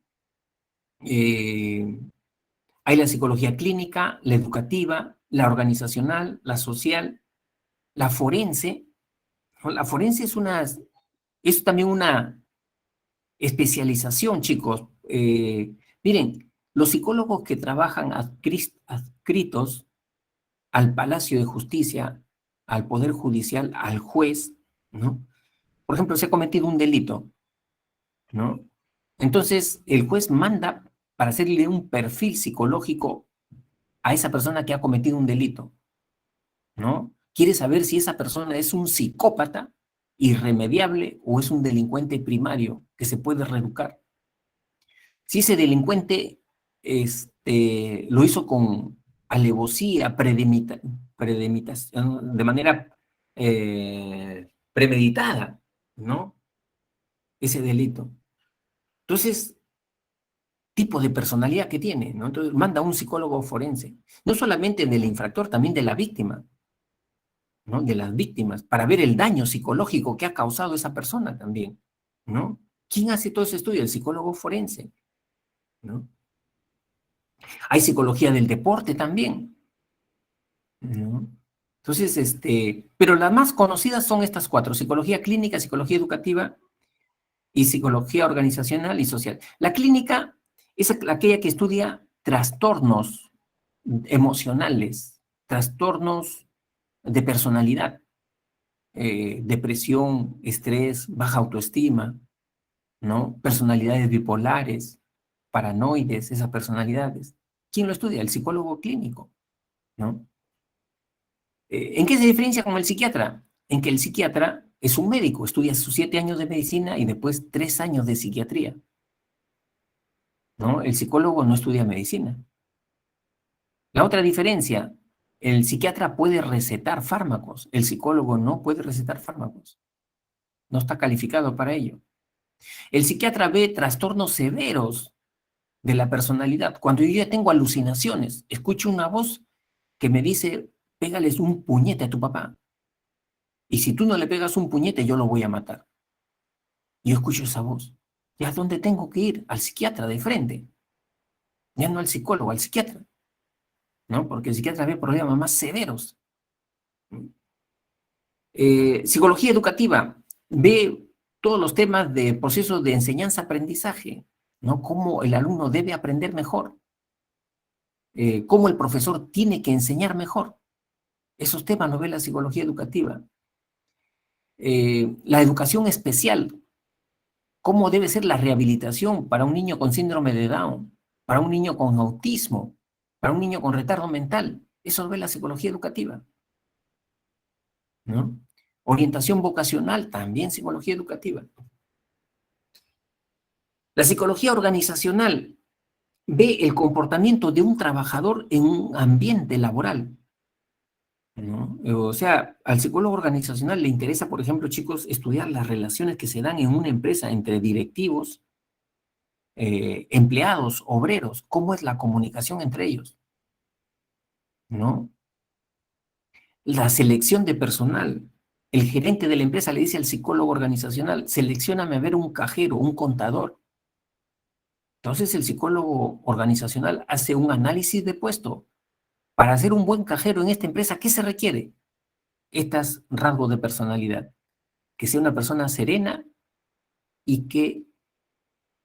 Hay la psicología clínica, la educativa, la organizacional, la social, la forense, ¿no? La forense es también una especialización, chicos. Miren, los psicólogos que trabajan adscritos al Palacio de Justicia, al Poder Judicial, al juez, ¿no? Por ejemplo, se ha cometido un delito, ¿no? Entonces, el juez manda para hacerle un perfil psicológico a esa persona que ha cometido un delito, ¿no? Quiere saber si esa persona es un psicópata irremediable o es un delincuente primario que se puede reeducar. Si ese delincuente lo hizo con alevosía, de manera premeditada, ¿no? Ese delito. Entonces, tipo de personalidad que tiene, ¿no? Entonces, manda a un psicólogo forense, no solamente del infractor, también de la víctima, ¿no? De las víctimas, para ver el daño psicológico que ha causado esa persona también, ¿no? ¿Quién hace todo ese estudio? El psicólogo forense, ¿no? Hay psicología del deporte también, ¿no? Entonces, pero las más conocidas son estas 4, psicología clínica, psicología educativa y psicología organizacional y social. La clínica es aquella que estudia trastornos emocionales, trastornos de personalidad, depresión, estrés, baja autoestima, ¿no? Personalidades bipolares, paranoides, esas personalidades. ¿Quién lo estudia? El psicólogo clínico, ¿no? ¿En qué se diferencia con el psiquiatra? En que el psiquiatra es un médico, estudia sus 7 años de medicina y después 3 años de psiquiatría, ¿no? El psicólogo no estudia medicina. La otra diferencia, el psiquiatra puede recetar fármacos, el psicólogo no puede recetar fármacos, no está calificado para ello. El psiquiatra ve trastornos severos de la personalidad. Cuando yo ya tengo alucinaciones, escucho una voz que me dice, pégales un puñete a tu papá. Y si tú no le pegas un puñete, yo lo voy a matar. Yo escucho esa voz. ¿Y a dónde tengo que ir? Al psiquiatra de frente. Ya no al psicólogo, al psiquiatra, ¿no? Porque el psiquiatra ve problemas más severos. Psicología educativa ve todos los temas de procesos de enseñanza-aprendizaje. ¿no? Cómo el alumno debe aprender mejor, cómo el profesor tiene que enseñar mejor. Esos temas los ve la psicología educativa. La educación especial, cómo debe ser la rehabilitación para un niño con síndrome de Down, para un niño con autismo, para un niño con retardo mental. Eso lo ve la psicología educativa, ¿no? Orientación vocacional, también psicología educativa. La psicología organizacional ve el comportamiento de un trabajador en un ambiente laboral, ¿no? O sea, al psicólogo organizacional le interesa, por ejemplo, chicos, estudiar las relaciones que se dan en una empresa entre directivos, empleados, obreros, cómo es la comunicación entre ellos, ¿no? La selección de personal. El gerente de la empresa le dice al psicólogo organizacional, seleccióname a ver un cajero, un contador. Entonces el psicólogo organizacional hace un análisis de puesto. Para ser un buen cajero en esta empresa, ¿qué se requiere? Estos rasgos de personalidad. Que sea una persona serena y que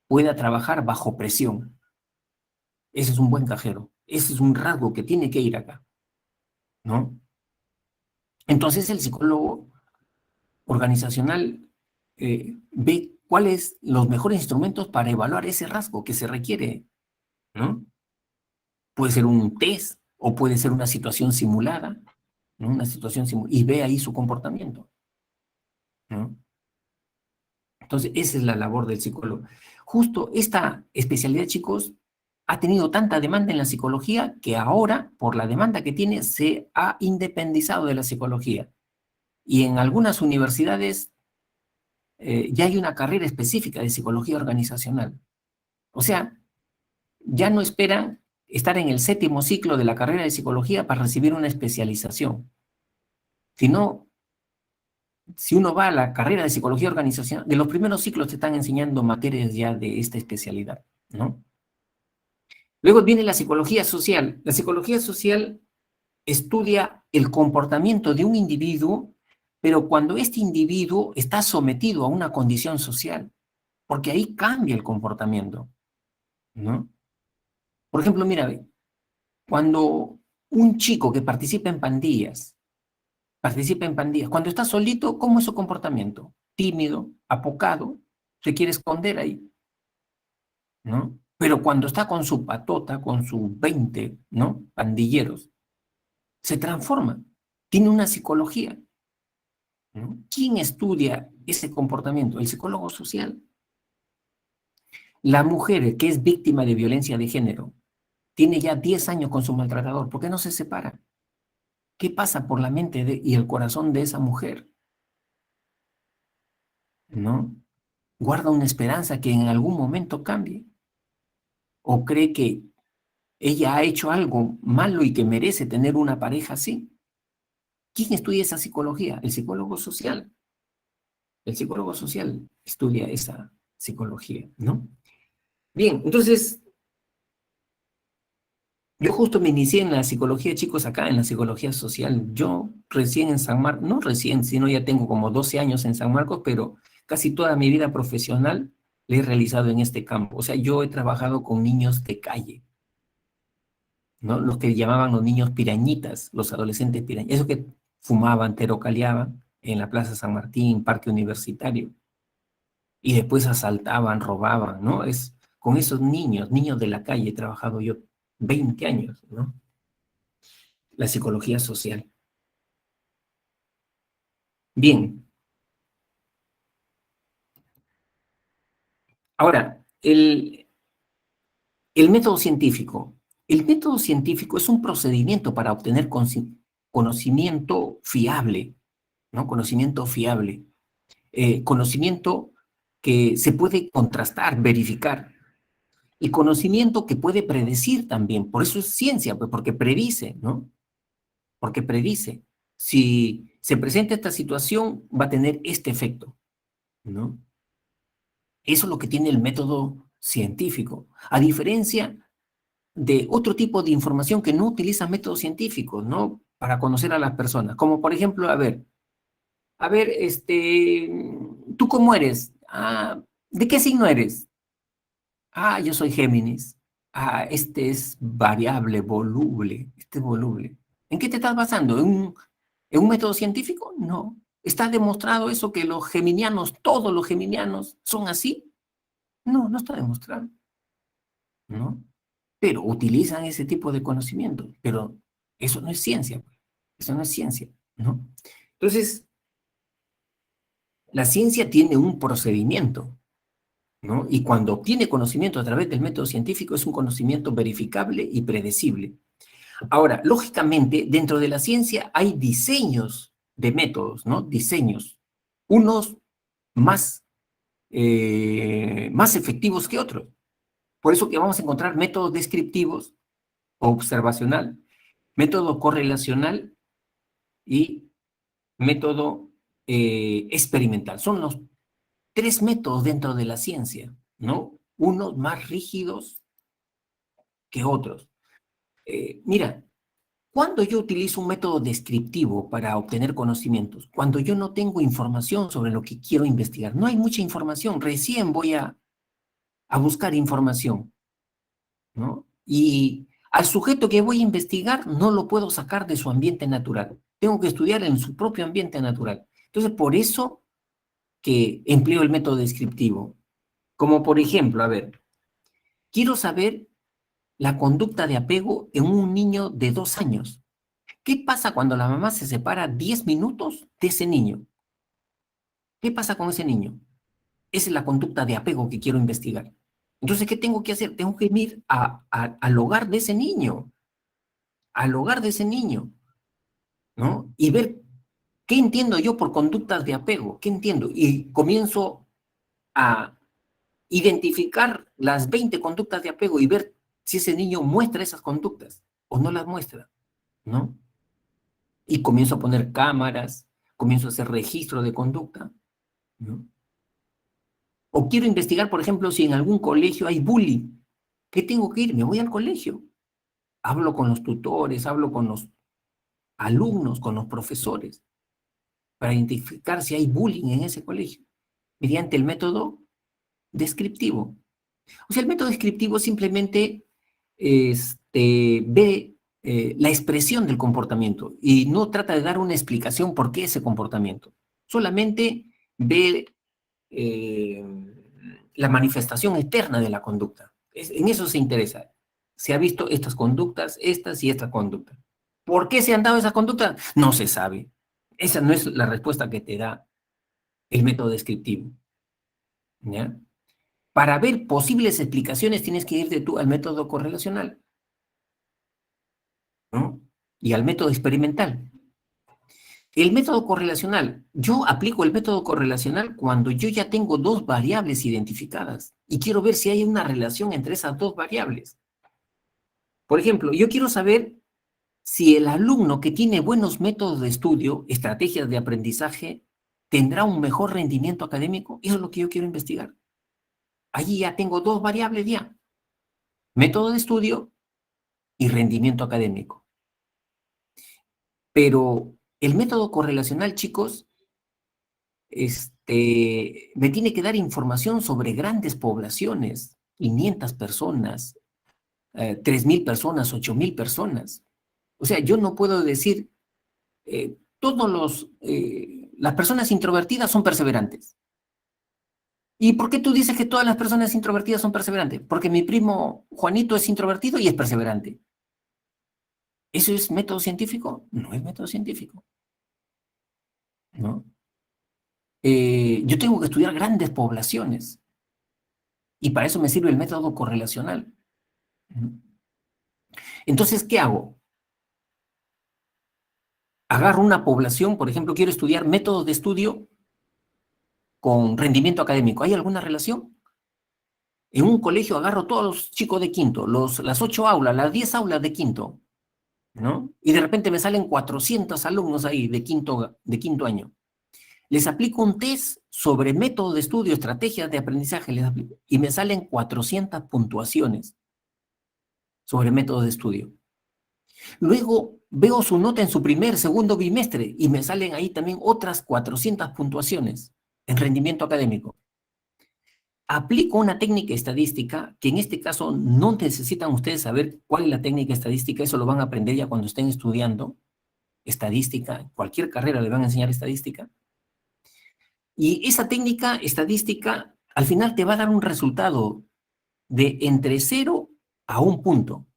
pueda trabajar bajo presión. Ese es un buen cajero. Ese es un rasgo que tiene que ir acá, ¿no? Entonces el psicólogo organizacional ve cuáles los mejores instrumentos para evaluar ese rasgo que se requiere, ¿no? Puede ser un test o puede ser una situación simulada, ¿no? Una situación simulada, y ve ahí su comportamiento, ¿no? Entonces, esa es la labor del psicólogo. Justo esta especialidad, chicos, ha tenido tanta demanda en la psicología que ahora, por la demanda que tiene, se ha independizado de la psicología. Y en algunas universidades ya hay una carrera específica de psicología organizacional. O sea, ya no esperan estar en el 7º ciclo de la carrera de psicología para recibir una especialización, sino, si uno va a la carrera de psicología organizacional, de los primeros ciclos te están enseñando materias ya de esta especialidad, ¿no? Luego viene la psicología social. La psicología social estudia el comportamiento de un individuo, pero cuando este individuo está sometido a una condición social, porque ahí cambia el comportamiento, ¿no? Por ejemplo, mira, ve, cuando un chico que participa en pandillas, cuando está solito, ¿cómo es su comportamiento? Tímido, apocado, se quiere esconder ahí, ¿no? Pero cuando está con su patota, con sus 20, ¿no? Pandilleros, se transforma, tiene una psicología, ¿no? ¿Quién estudia ese comportamiento? El psicólogo social. La mujer que es víctima de violencia de género tiene ya 10 años con su maltratador. ¿Por qué no se separa? ¿Qué pasa por la mente y el corazón de esa mujer? ¿No? Guarda una esperanza que en algún momento cambie. ¿O cree que ella ha hecho algo malo y que merece tener una pareja así? ¿Quién estudia esa psicología? El psicólogo social. El psicólogo social estudia esa psicología, ¿no? Bien, entonces, yo justo me inicié en la psicología, chicos, acá en la psicología social. Yo recién en San Marcos, no recién, sino ya tengo como 12 años en San Marcos, pero casi toda mi vida profesional la he realizado en este campo. O sea, yo he trabajado con niños de calle, ¿no? Los que llamaban los niños pirañitas, los adolescentes pirañitas, esos que fumaban, terocaleaban en la Plaza San Martín, Parque Universitario, y después asaltaban, robaban, ¿no? Es con esos niños, niños de la calle, he trabajado yo 20 años, ¿no? La psicología social. Bien, ahora, el método científico. El método científico es un procedimiento para obtener conocimiento fiable, ¿no? Conocimiento fiable. Conocimiento que se puede contrastar, verificar. Y conocimiento que puede predecir también. Por eso es ciencia, pues, porque predice, ¿no? Porque predice. Si se presenta esta situación, va a tener este efecto, ¿no? Eso es lo que tiene el método científico. A diferencia de otro tipo de información que no utiliza métodos científicos, ¿no? Para conocer a las personas. Como por ejemplo, ¿tú cómo eres? Ah, ¿de qué signo eres? Yo soy Géminis. Este es variable, voluble. Este es voluble. ¿En qué te estás basando? ¿En un método científico? No. ¿Está demostrado eso que los geminianos, todos los geminianos, son así? No, no está demostrado, ¿no? Pero utilizan ese tipo de conocimiento. Pero eso no es ciencia. Eso no es ciencia, ¿no? Entonces, la ciencia tiene un procedimiento, ¿no? Y cuando obtiene conocimiento a través del método científico es un conocimiento verificable y predecible. Ahora, lógicamente, dentro de la ciencia hay diseños de métodos, ¿no? Diseños, unos más, más efectivos que otros. Por eso que vamos a encontrar métodos descriptivos, observacional, método correlacional y método experimental. Son los tres métodos dentro de la ciencia, ¿no? Unos más rígidos que otros. Mira, cuando yo utilizo un método descriptivo para obtener conocimientos, cuando yo no tengo información sobre lo que quiero investigar, no hay mucha información, recién voy a buscar información, ¿no? Y al sujeto que voy a investigar no lo puedo sacar de su ambiente natural, tengo que estudiar en su propio ambiente natural. Entonces, por eso que empleo el método descriptivo. Como por ejemplo, a ver, quiero saber la conducta de apego en un niño de 2 años. ¿Qué pasa cuando la mamá se separa 10 minutos de ese niño? ¿Qué pasa con ese niño? Esa es la conducta de apego que quiero investigar. Entonces, ¿qué tengo que hacer? Tengo que ir al hogar de ese niño, al hogar de ese niño, ¿no? Y ver qué entiendo yo por conductas de apego, qué entiendo. Y comienzo a identificar las 20 conductas de apego y ver si ese niño muestra esas conductas o no las muestra, ¿no? Y comienzo a poner cámaras, comienzo a hacer registro de conducta, ¿no? O quiero investigar, por ejemplo, si en algún colegio hay bullying. ¿Qué tengo que ir? Me voy al colegio. Hablo con los tutores, hablo con los alumnos, con los profesores, para identificar si hay bullying en ese colegio, mediante el método descriptivo. O sea, el método descriptivo simplemente ve la expresión del comportamiento y no trata de dar una explicación por qué ese comportamiento. Solamente ve eh, la manifestación externa de la conducta. En eso se interesa. Se ha visto estas conductas, estas y estas conductas. ¿Por qué se han dado esas conductas? No se sabe. Esa no es la respuesta que te da el método descriptivo, ¿ya? Para ver posibles explicaciones tienes que irte tú al método correlacional, ¿no? Y al método experimental. El método correlacional, yo aplico el método correlacional cuando yo ya tengo dos variables identificadas y quiero ver si hay una relación entre esas dos variables. Por ejemplo, yo quiero saber si el alumno que tiene buenos métodos de estudio, estrategias de aprendizaje, tendrá un mejor rendimiento académico. Eso es lo que yo quiero investigar. Allí ya tengo dos variables ya. Método de estudio y rendimiento académico. Pero el método correlacional, chicos, me tiene que dar información sobre grandes poblaciones, 500 personas, 3.000 personas, 8.000 personas. O sea, yo no puedo decir, las personas introvertidas son perseverantes. ¿Y por qué tú dices que todas las personas introvertidas son perseverantes? Porque mi primo Juanito es introvertido y es perseverante. ¿Eso es método científico? No es método científico, ¿no? Yo tengo que estudiar grandes poblaciones y para eso me sirve el método correlacional. Entonces, ¿qué hago? Agarro una población, por ejemplo, quiero estudiar métodos de estudio con rendimiento académico. ¿Hay alguna relación? En un colegio agarro todos los chicos de quinto, las 8 aulas, las 10 aulas de quinto, ¿no? Y de repente me salen 400 alumnos ahí de quinto año. Les aplico un test sobre método de estudio, estrategias de aprendizaje, y me salen 400 puntuaciones sobre método de estudio. Luego veo su nota en su segundo bimestre y me salen ahí también otras 400 puntuaciones en rendimiento académico. aplico una técnica estadística que en este caso no necesitan ustedes saber cuál es la técnica estadística, eso lo van a aprender ya cuando estén estudiando estadística, cualquier carrera le van a enseñar estadística. Y esa técnica estadística al final te va a dar un resultado de entre 0 a 1 punto.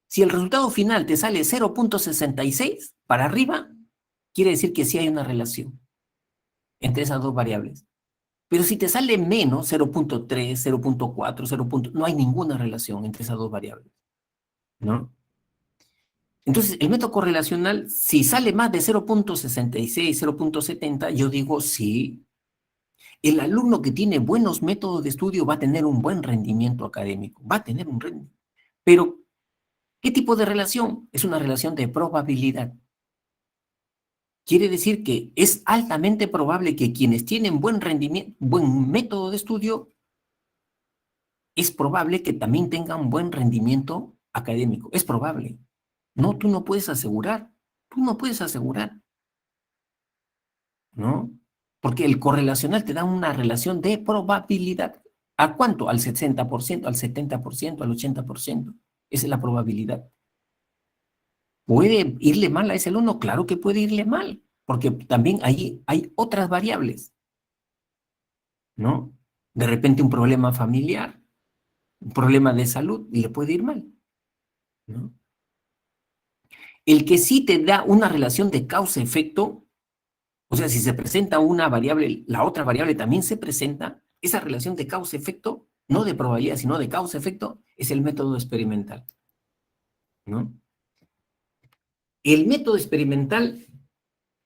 Si el resultado final te sale 0.66 para arriba, quiere decir que sí hay una relación entre esas dos variables. Pero si te sale menos, 0.3, 0.4, 0. No hay ninguna relación entre esas dos variables, ¿no? Entonces, el método correlacional, si sale más de 0.66, 0.70, yo digo sí. El alumno que tiene buenos métodos de estudio va a tener un buen rendimiento académico, va a tener un rendimiento. Pero, ¿qué tipo de relación? Es una relación de probabilidad. Quiere decir que es altamente probable que quienes tienen buen rendimiento, buen método de estudio, es probable que también tengan buen rendimiento académico. Es probable. No, tú no puedes asegurar. Tú no puedes asegurar, ¿no? Porque el correlacional te da una relación de probabilidad. ¿A cuánto? Al 60%, al 70%, al 80%. Esa es la probabilidad. ¿Puede irle mal a ese alumno? Claro que puede irle mal, porque también ahí hay otras variables, ¿no? De repente un problema familiar, un problema de salud, y le puede ir mal, ¿no? El que sí te da una relación de causa-efecto, o sea, si se presenta una variable, la otra variable también se presenta, esa relación de causa-efecto, no de probabilidad, sino de causa-efecto, es el método experimental, ¿no? El método experimental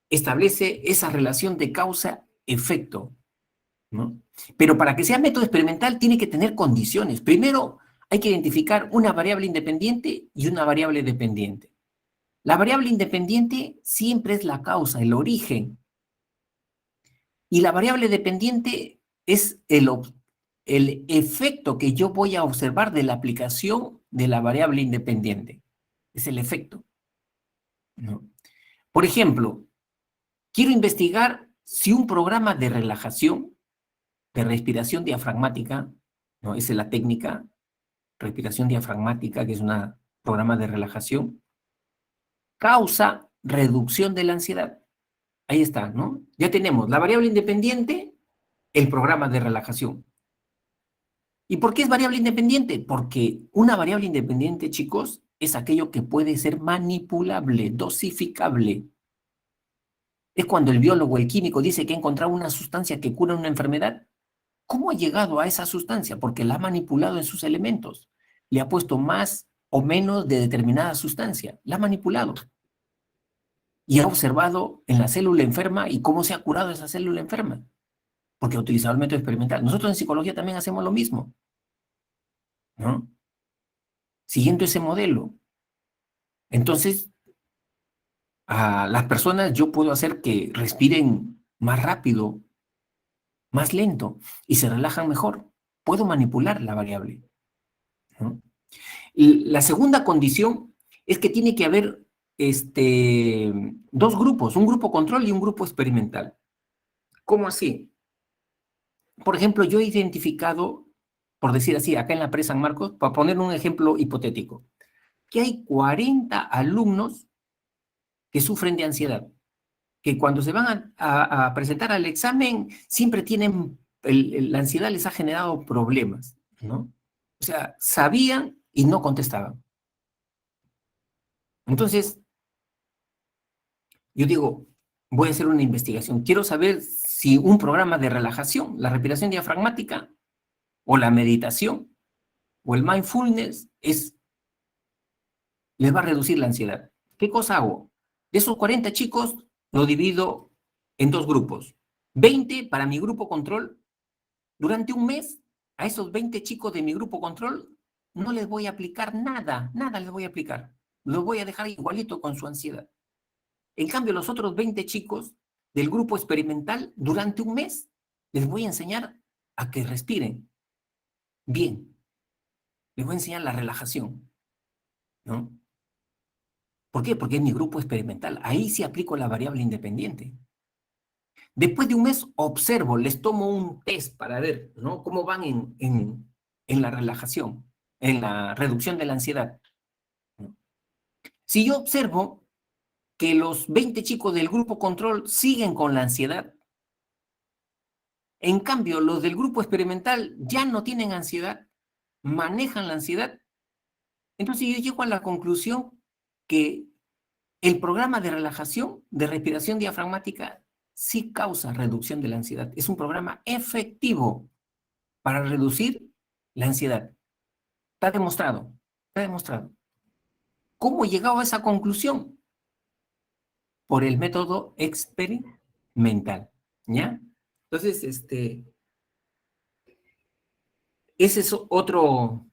establece esa relación de causa-efecto, ¿no? Pero para que sea método experimental tiene que tener condiciones. Primero, hay que identificar una variable independiente y una variable dependiente. La variable independiente siempre es la causa, el origen. Y la variable dependiente es el efecto que yo voy a observar de la aplicación de la variable independiente. Es el efecto, ¿no? Por ejemplo, quiero investigar si un programa de relajación, de respiración diafragmática, ¿no? Esa es la técnica, respiración diafragmática, que es un programa de relajación, causa reducción de la ansiedad. Ahí está, ¿no? Ya tenemos la variable independiente, el programa de relajación. ¿Y por qué es variable independiente? Porque una variable independiente, chicos, es aquello que puede ser manipulable, dosificable. Es cuando el biólogo, el químico, dice que ha encontrado una sustancia que cura una enfermedad. ¿Cómo ha llegado a esa sustancia? Porque la ha manipulado en sus elementos. Le ha puesto más o menos de determinada sustancia. La ha manipulado. Y ha observado en la célula enferma y cómo se ha curado esa célula enferma. Porque ha utilizado el método experimental. Nosotros en psicología también hacemos lo mismo, ¿no? Siguiendo ese modelo. Entonces, a las personas yo puedo hacer que respiren más rápido, más lento y se relajan mejor. Puedo manipular la variable, ¿no? Y la segunda condición es que tiene que haber dos grupos, un grupo control y un grupo experimental. ¿Cómo así? Por ejemplo, yo he identificado, por decir así, acá en la Pre San Marcos, para poner un ejemplo hipotético, que hay 40 alumnos que sufren de ansiedad, que cuando se van a presentar al examen siempre tienen, la ansiedad les ha generado problemas, ¿no? O sea, sabían y no contestaban. Entonces, yo digo, voy a hacer una investigación. Quiero saber si un programa de relajación, la respiración diafragmática, o la meditación, o el mindfulness, les va a reducir la ansiedad. ¿Qué cosa hago? De esos 40 chicos, lo divido en dos grupos. 20 para mi grupo control. Durante un mes, a esos 20 chicos de mi grupo control, no les voy a aplicar nada, nada les voy a aplicar. Los voy a dejar igualito con su ansiedad. En cambio, los otros 20 chicos del grupo experimental, durante un mes, les voy a enseñar a que respiren bien. Les voy a enseñar la relajación, ¿no? ¿Por qué? Porque es mi grupo experimental. Ahí sí aplico la variable independiente. Después de un mes observo, les tomo un test para ver, ¿no?, cómo van en la relajación, en la reducción de la ansiedad, ¿no? Si yo observo que los 20 chicos del grupo control siguen con la ansiedad, en cambio los del grupo experimental ya no tienen ansiedad, manejan la ansiedad, entonces yo llego a la conclusión que el programa de relajación, de respiración diafragmática, sí causa reducción de la ansiedad. Es un programa efectivo para reducir la ansiedad. Está demostrado, está demostrado. ¿Cómo he llegado a esa conclusión? Por el método experimental, ¿ya? Entonces, ese es otro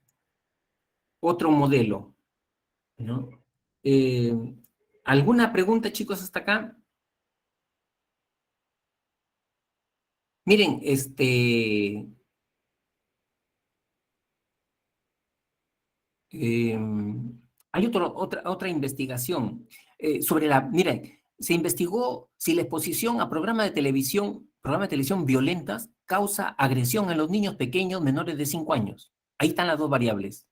modelo, ¿no? Eh, ¿Alguna pregunta, chicos, hasta acá? Miren, hay otra investigación sobre miren, se investigó si la exposición a programas de televisión violentas causa agresión en los niños pequeños menores de 5 años. Ahí están las dos variables.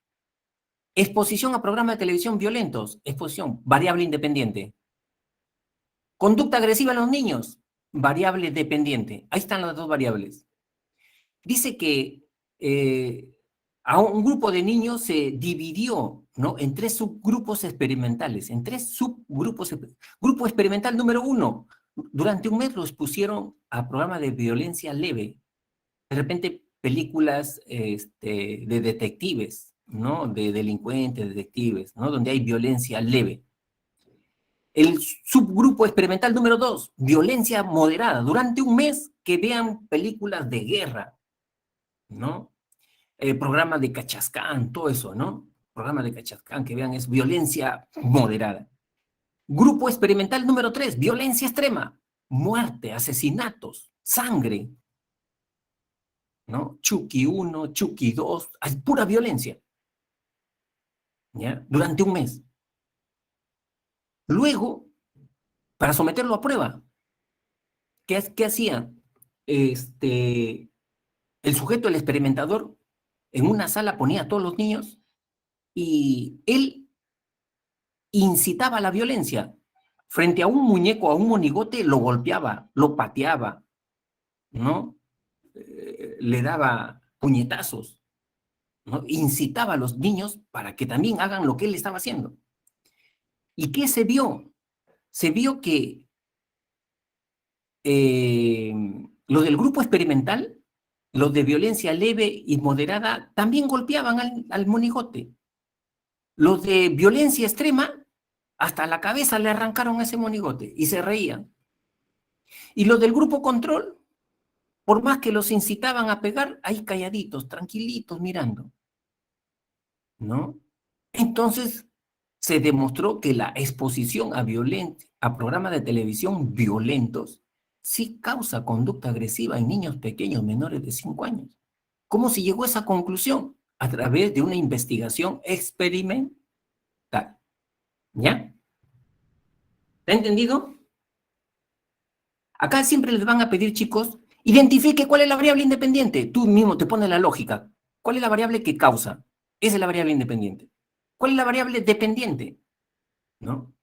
Exposición a programas de televisión violentos, exposición, variable independiente. Conducta agresiva en los niños, variable dependiente. Ahí están las dos variables. Dice que a un grupo de niños se dividió, ¿no?, en 3 subgrupos experimentales, en 3 subgrupos. Grupo experimental número 1, durante un mes los pusieron a programas de violencia leve, de repente películas de detectives, ¿no?, de delincuentes, detectives, ¿no?, donde hay violencia leve. El subgrupo experimental número 2, violencia moderada, durante un mes que vean películas de guerra, ¿no? Programas de Cachascán, todo eso, ¿no? Programas de Cachascán, que vean, es violencia moderada. Grupo experimental número 3, violencia extrema, muerte, asesinatos, sangre, ¿no? Chucky 1, Chucky 2, hay pura violencia, ¿ya? Durante un mes. Luego, para someterlo a prueba, ¿qué hacía? El sujeto, el experimentador, en una sala ponía a todos los niños y él incitaba a la violencia. Frente a un muñeco, a un monigote, lo golpeaba, lo pateaba, ¿no? Le daba puñetazos, ¿no? Incitaba a los niños para que también hagan lo que él estaba haciendo. ¿Y qué se vio? Se vio que los del grupo experimental, los de violencia leve y moderada, también golpeaban al monigote. Los de violencia extrema, hasta la cabeza le arrancaron a ese monigote y se reían. Y los del grupo control, por más que los incitaban a pegar, ahí calladitos, tranquilitos, mirando, ¿no? Entonces, se demostró que la exposición a programas de televisión violentos sí causa conducta agresiva en niños pequeños menores de 5 años. ¿Cómo se llegó a esa conclusión? A través de una investigación experimental. ¿Ya? ¿Te ha entendido? Acá siempre les van a pedir, chicos, identifique cuál es la variable independiente. Tú mismo te pones la lógica. ¿Cuál es la variable que causa? Esa es la variable independiente. ¿Cuál es la variable dependiente? ¿No?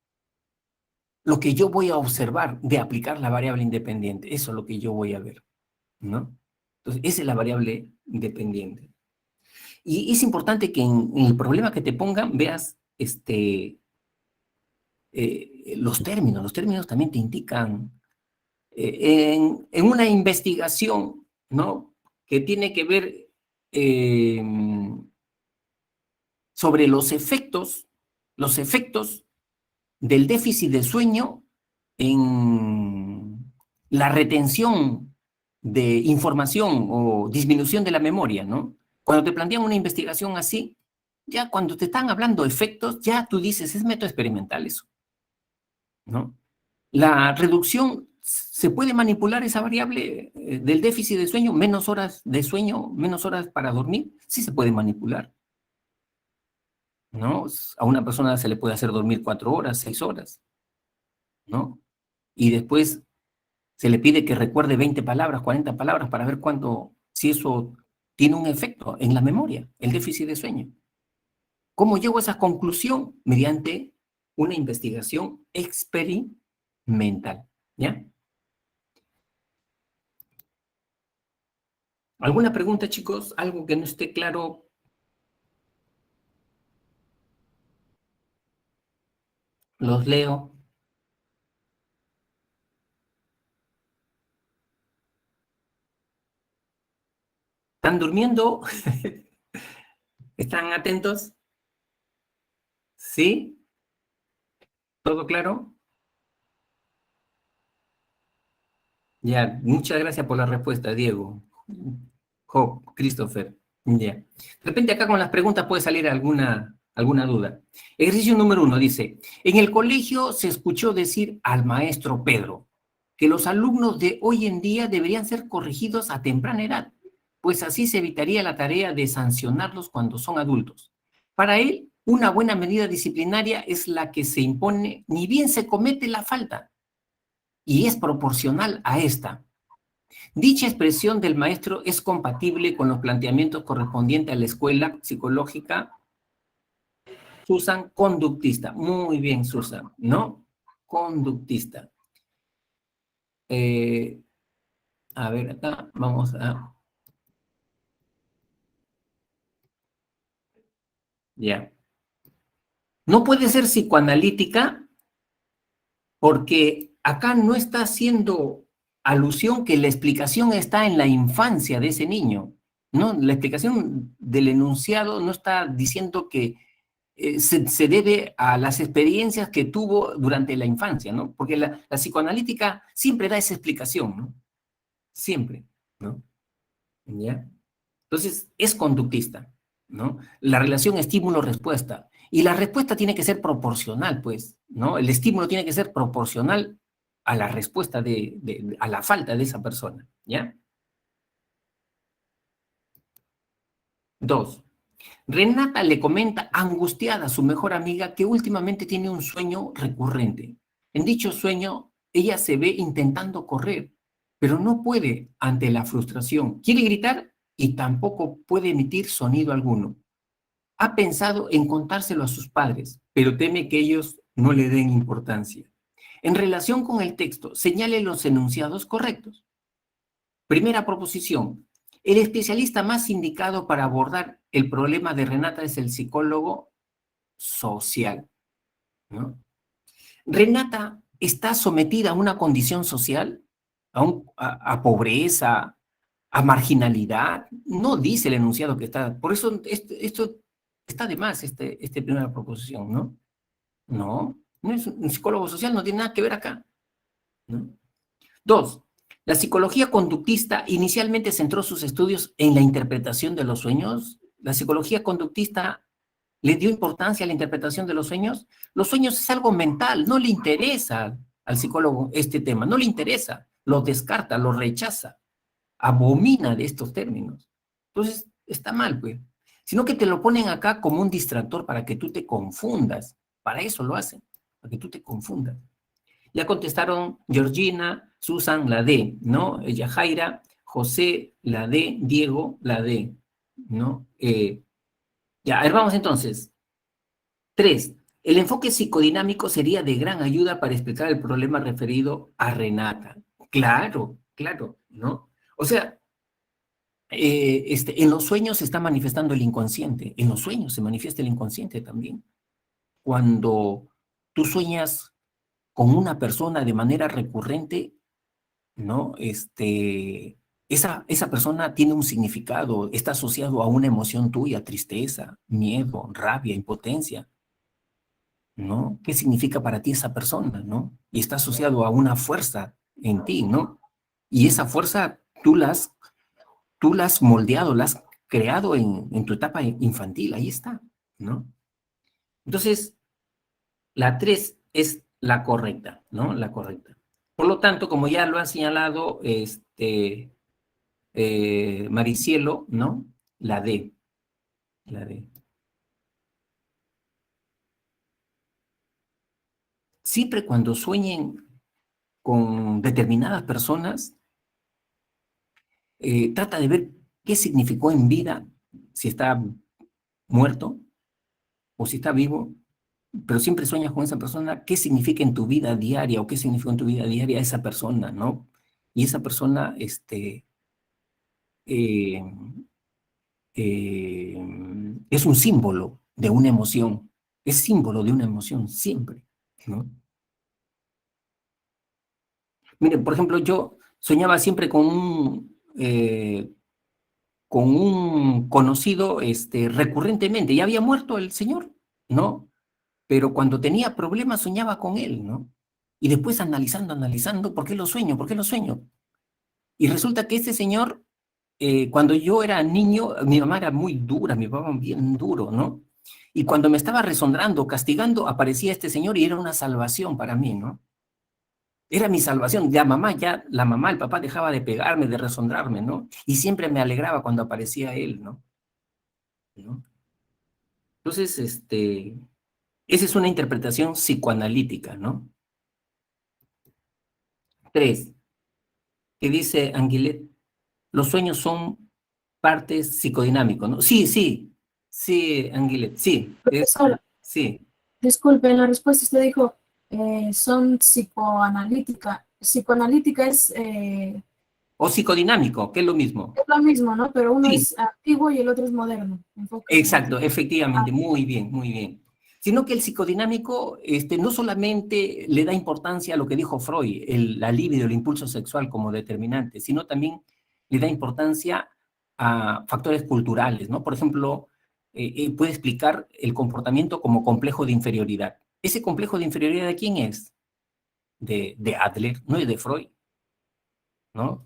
Lo que yo voy a observar de aplicar la variable independiente, eso es lo que yo voy a ver, ¿no? Entonces, esa es la variable independiente. Y es importante que en el problema que te pongan veas los términos también te indican en una investigación, ¿no?, que tiene que ver sobre los efectos del déficit de sueño en la retención de información o disminución de la memoria, ¿no? Cuando te plantean una investigación así, ya cuando te están hablando de efectos, ya tú dices, es método experimental eso, ¿no? La reducción, ¿se puede manipular esa variable del déficit de sueño? Menos horas de sueño, menos horas para dormir, sí se puede manipular, ¿no? A una persona se le puede hacer dormir 4 horas, 6 horas, ¿no? Y después Se le pide que recuerde 20 palabras, 40 palabras para ver si eso tiene un efecto en la memoria, el déficit de sueño. ¿Cómo llego a esa conclusión? Mediante una investigación experimental, ¿ya? ¿Alguna pregunta, chicos? ¿Algo que no esté claro? Los leo. ¿Están durmiendo? ¿Están atentos? ¿Sí? ¿Todo claro? Ya, muchas gracias por la respuesta, Diego. Job, Christopher. Ya. De repente acá con las preguntas puede salir alguna duda. Ejercicio número 1 dice, en el colegio se escuchó decir al maestro Pedro que los alumnos de hoy en día deberían ser corregidos a temprana edad, pues así se evitaría la tarea de sancionarlos cuando son adultos. Para él, una buena medida disciplinaria es la que se impone ni bien se comete la falta y es proporcional a esta. Dicha expresión del maestro es compatible con los planteamientos correspondientes a la escuela psicológica Susan conductista. Muy bien, Susan, ¿no? Conductista. Eh, a ver, acá vamos a... Ya. No puede ser psicoanalítica porque acá no está haciendo alusión que la explicación está en la infancia de ese niño, ¿no? La explicación del enunciado no está diciendo que se debe a las experiencias que tuvo durante la infancia, ¿no? Porque la psicoanalítica siempre da esa explicación, ¿no? Siempre, ¿no? ¿Ya? Entonces, es conductista, ¿no? La relación estímulo-respuesta. Y la respuesta tiene que ser proporcional, pues, ¿no? El estímulo tiene que ser proporcional a la respuesta a la falta de esa persona, ¿ya? 2. Renata le comenta angustiada a su mejor amiga que últimamente tiene un sueño recurrente. En dicho sueño, ella se ve intentando correr, pero no puede ante la frustración. Quiere gritar y tampoco puede emitir sonido alguno. Ha pensado en contárselo a sus padres, pero teme que ellos no le den importancia. En relación con el texto, señale los enunciados correctos. Primera proposición. El especialista más indicado para abordar el problema de Renata es el psicólogo social, ¿no? Renata está sometida a una condición social, a pobreza, a marginalidad. No dice el enunciado que está. Por eso esto está de más, esta primera proposición, ¿no? No es un psicólogo social, no tiene nada que ver acá, ¿no? 2. La psicología conductista inicialmente centró sus estudios en la interpretación de los sueños. La psicología conductista le dio importancia a la interpretación de los sueños. Los sueños es algo mental, no le interesa al psicólogo este tema, no le interesa, lo descarta, lo rechaza, abomina de estos términos. Entonces, está mal, pues. Sino que te lo ponen acá como un distractor para que tú te confundas. Para eso lo hacen, para que tú te confundas. Ya contestaron Georgina, Susan, la D, ¿no? Yajaira, José, la D, Diego, la D, ¿no? Ya, a ver, vamos entonces. 3. El enfoque psicodinámico sería de gran ayuda para explicar el problema referido a Renata. Claro, claro, ¿no? O sea, en los sueños se está manifestando el inconsciente, en los sueños se manifiesta el inconsciente también. Cuando tú sueñas con una persona de manera recurrente, ¿no? Esa persona tiene un significado, está asociado a una emoción tuya, tristeza, miedo, rabia, impotencia, ¿no? ¿Qué significa para ti esa persona, ¿no? Y está asociado a una fuerza en ti, ¿no? Y esa fuerza tú la has moldeado, la has creado en tu etapa infantil, ahí está, ¿no? Entonces, la 3 es la correcta, ¿no? La correcta. Por lo tanto, como ya lo ha señalado Maricielo, ¿no? La D, la D. Siempre cuando sueñen con determinadas personas, trata de ver qué significó en vida, si está muerto o si está vivo, pero siempre sueñas con esa persona, qué significa en tu vida diaria o qué significó en tu vida diaria esa persona, ¿no? Y esa persona, eh, es un símbolo de una emoción, es símbolo de una emoción siempre, ¿no? Miren, por ejemplo, yo soñaba siempre con un conocido recurrentemente, ya había muerto el señor, ¿no? Pero cuando tenía problemas soñaba con él, ¿no? Y después analizando, ¿por qué lo sueño? ¿Por qué lo sueño? Y resulta que este señor, cuando yo era niño, mi mamá era muy dura, mi papá bien duro, ¿no? Y cuando me estaba resondrando, castigando, aparecía este señor y era una salvación para mí, ¿no? Era mi salvación. La mamá, el papá dejaba de pegarme, de resondrarme, ¿no? Y siempre me alegraba cuando aparecía él, ¿no? ¿No? Entonces, esa es una interpretación psicoanalítica, ¿no? 3, que dice Anguillet, los sueños son partes psicodinámicos, ¿no? Sí, sí, sí, Anguillet, sí, Profesor, sí. disculpe, en la respuesta usted dijo, son psicoanalítica. Psicoanalítica O psicodinámico, que es lo mismo. es lo mismo, ¿no? Pero uno Sí, es antiguo y el otro es moderno. Enfoque exacto, antiguo. efectivamente, muy bien, muy bien. Sino que el psicodinámico no solamente le da importancia a lo que dijo Freud, la libido, el impulso sexual como determinante, sino también le da importancia a factores culturales, ¿no? Por ejemplo, puede explicar el comportamiento como complejo de inferioridad. ¿Ese complejo de inferioridad de quién es? De Adler, no es de Freud, ¿no?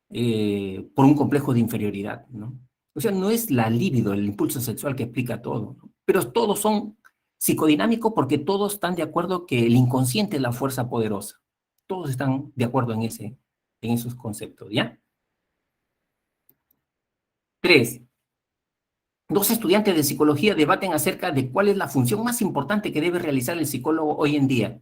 Por un complejo de inferioridad, ¿no? O sea, no es la libido, el impulso sexual que explica todo, ¿no? Pero todos son psicodinámicos porque todos están de acuerdo que el inconsciente es la fuerza poderosa. Todos están de acuerdo en esos conceptos, ¿ya? 3. Dos estudiantes de psicología debaten acerca de cuál es la función más importante que debe realizar el psicólogo hoy en día.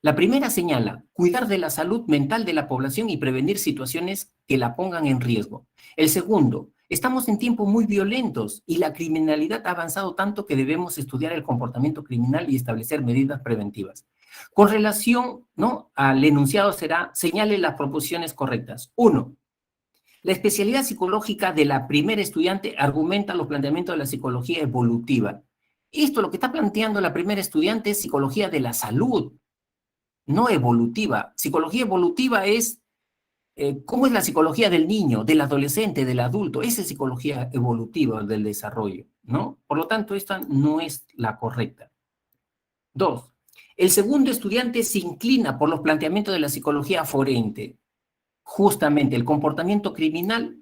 La primera señala, cuidar de la salud mental de la población y prevenir situaciones que la pongan en riesgo. El segundo, estamos en tiempos muy violentos y la criminalidad ha avanzado tanto que debemos estudiar el comportamiento criminal y establecer medidas preventivas. Con relación, ¿no?, al enunciado será, señale las proposiciones correctas. 1. La especialidad psicológica de la primera estudiante argumenta los planteamientos de la psicología evolutiva. Esto lo que está planteando la primera estudiante es psicología de la salud, no evolutiva. Psicología evolutiva es cómo es la psicología del niño, del adolescente, del adulto. Esa es psicología evolutiva del desarrollo, ¿no? Por lo tanto, esta no es la correcta. 2. El segundo estudiante se inclina por los planteamientos de la psicología forense. Justamente el comportamiento criminal,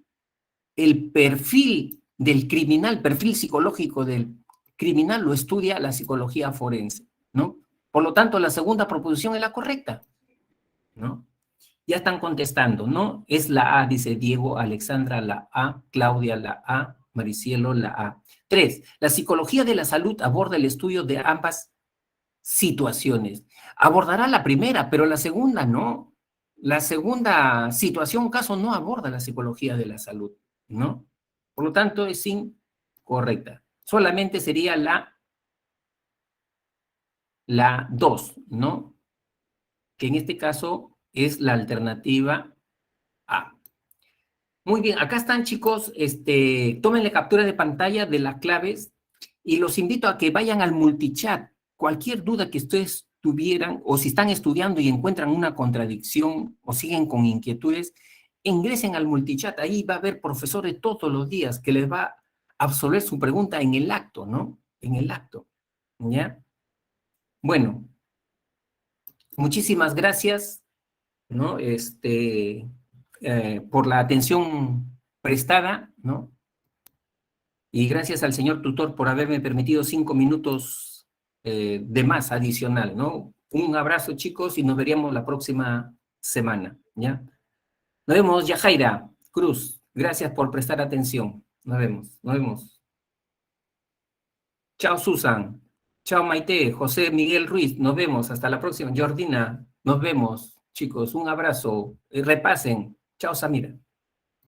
el perfil del criminal, perfil psicológico del criminal lo estudia la psicología forense, ¿no? Por lo tanto, la segunda proposición es la correcta, ¿no? Ya están contestando, ¿no? Es la A, dice Diego, Alexandra la A, Claudia la A, Maricielo la A. 3. La psicología de la salud aborda el estudio de ambas situaciones. Abordará la primera, pero la segunda no. La segunda situación, caso, no aborda la psicología de la salud, ¿no? Por lo tanto, es incorrecta. Solamente sería la 2, ¿no? Que en este caso es la alternativa A. Muy bien, acá están, chicos, tómenle captura de pantalla de las claves y los invito a que vayan al multichat. Cualquier duda que ustedes tuvieran o si están estudiando y encuentran una contradicción o siguen con inquietudes, ingresen al multichat. Ahí va a haber profesores todos los días que les va a absolver su pregunta en el acto, ¿no? En el acto, ¿ya? Bueno, muchísimas gracias, ¿no? Por la atención prestada, ¿no? Y gracias al señor tutor por haberme permitido 5 minutos de más adicional, ¿no? Un abrazo, chicos, y nos veríamos la próxima semana, ¿ya? Nos vemos, Yajaira Cruz. Gracias por prestar atención. Nos vemos, nos vemos. Chao, Susan. Chao, Maite. José Miguel Ruiz. Nos vemos. Hasta la próxima. Jordina, nos vemos. chicos, un abrazo. Repasen. Chao, Samira.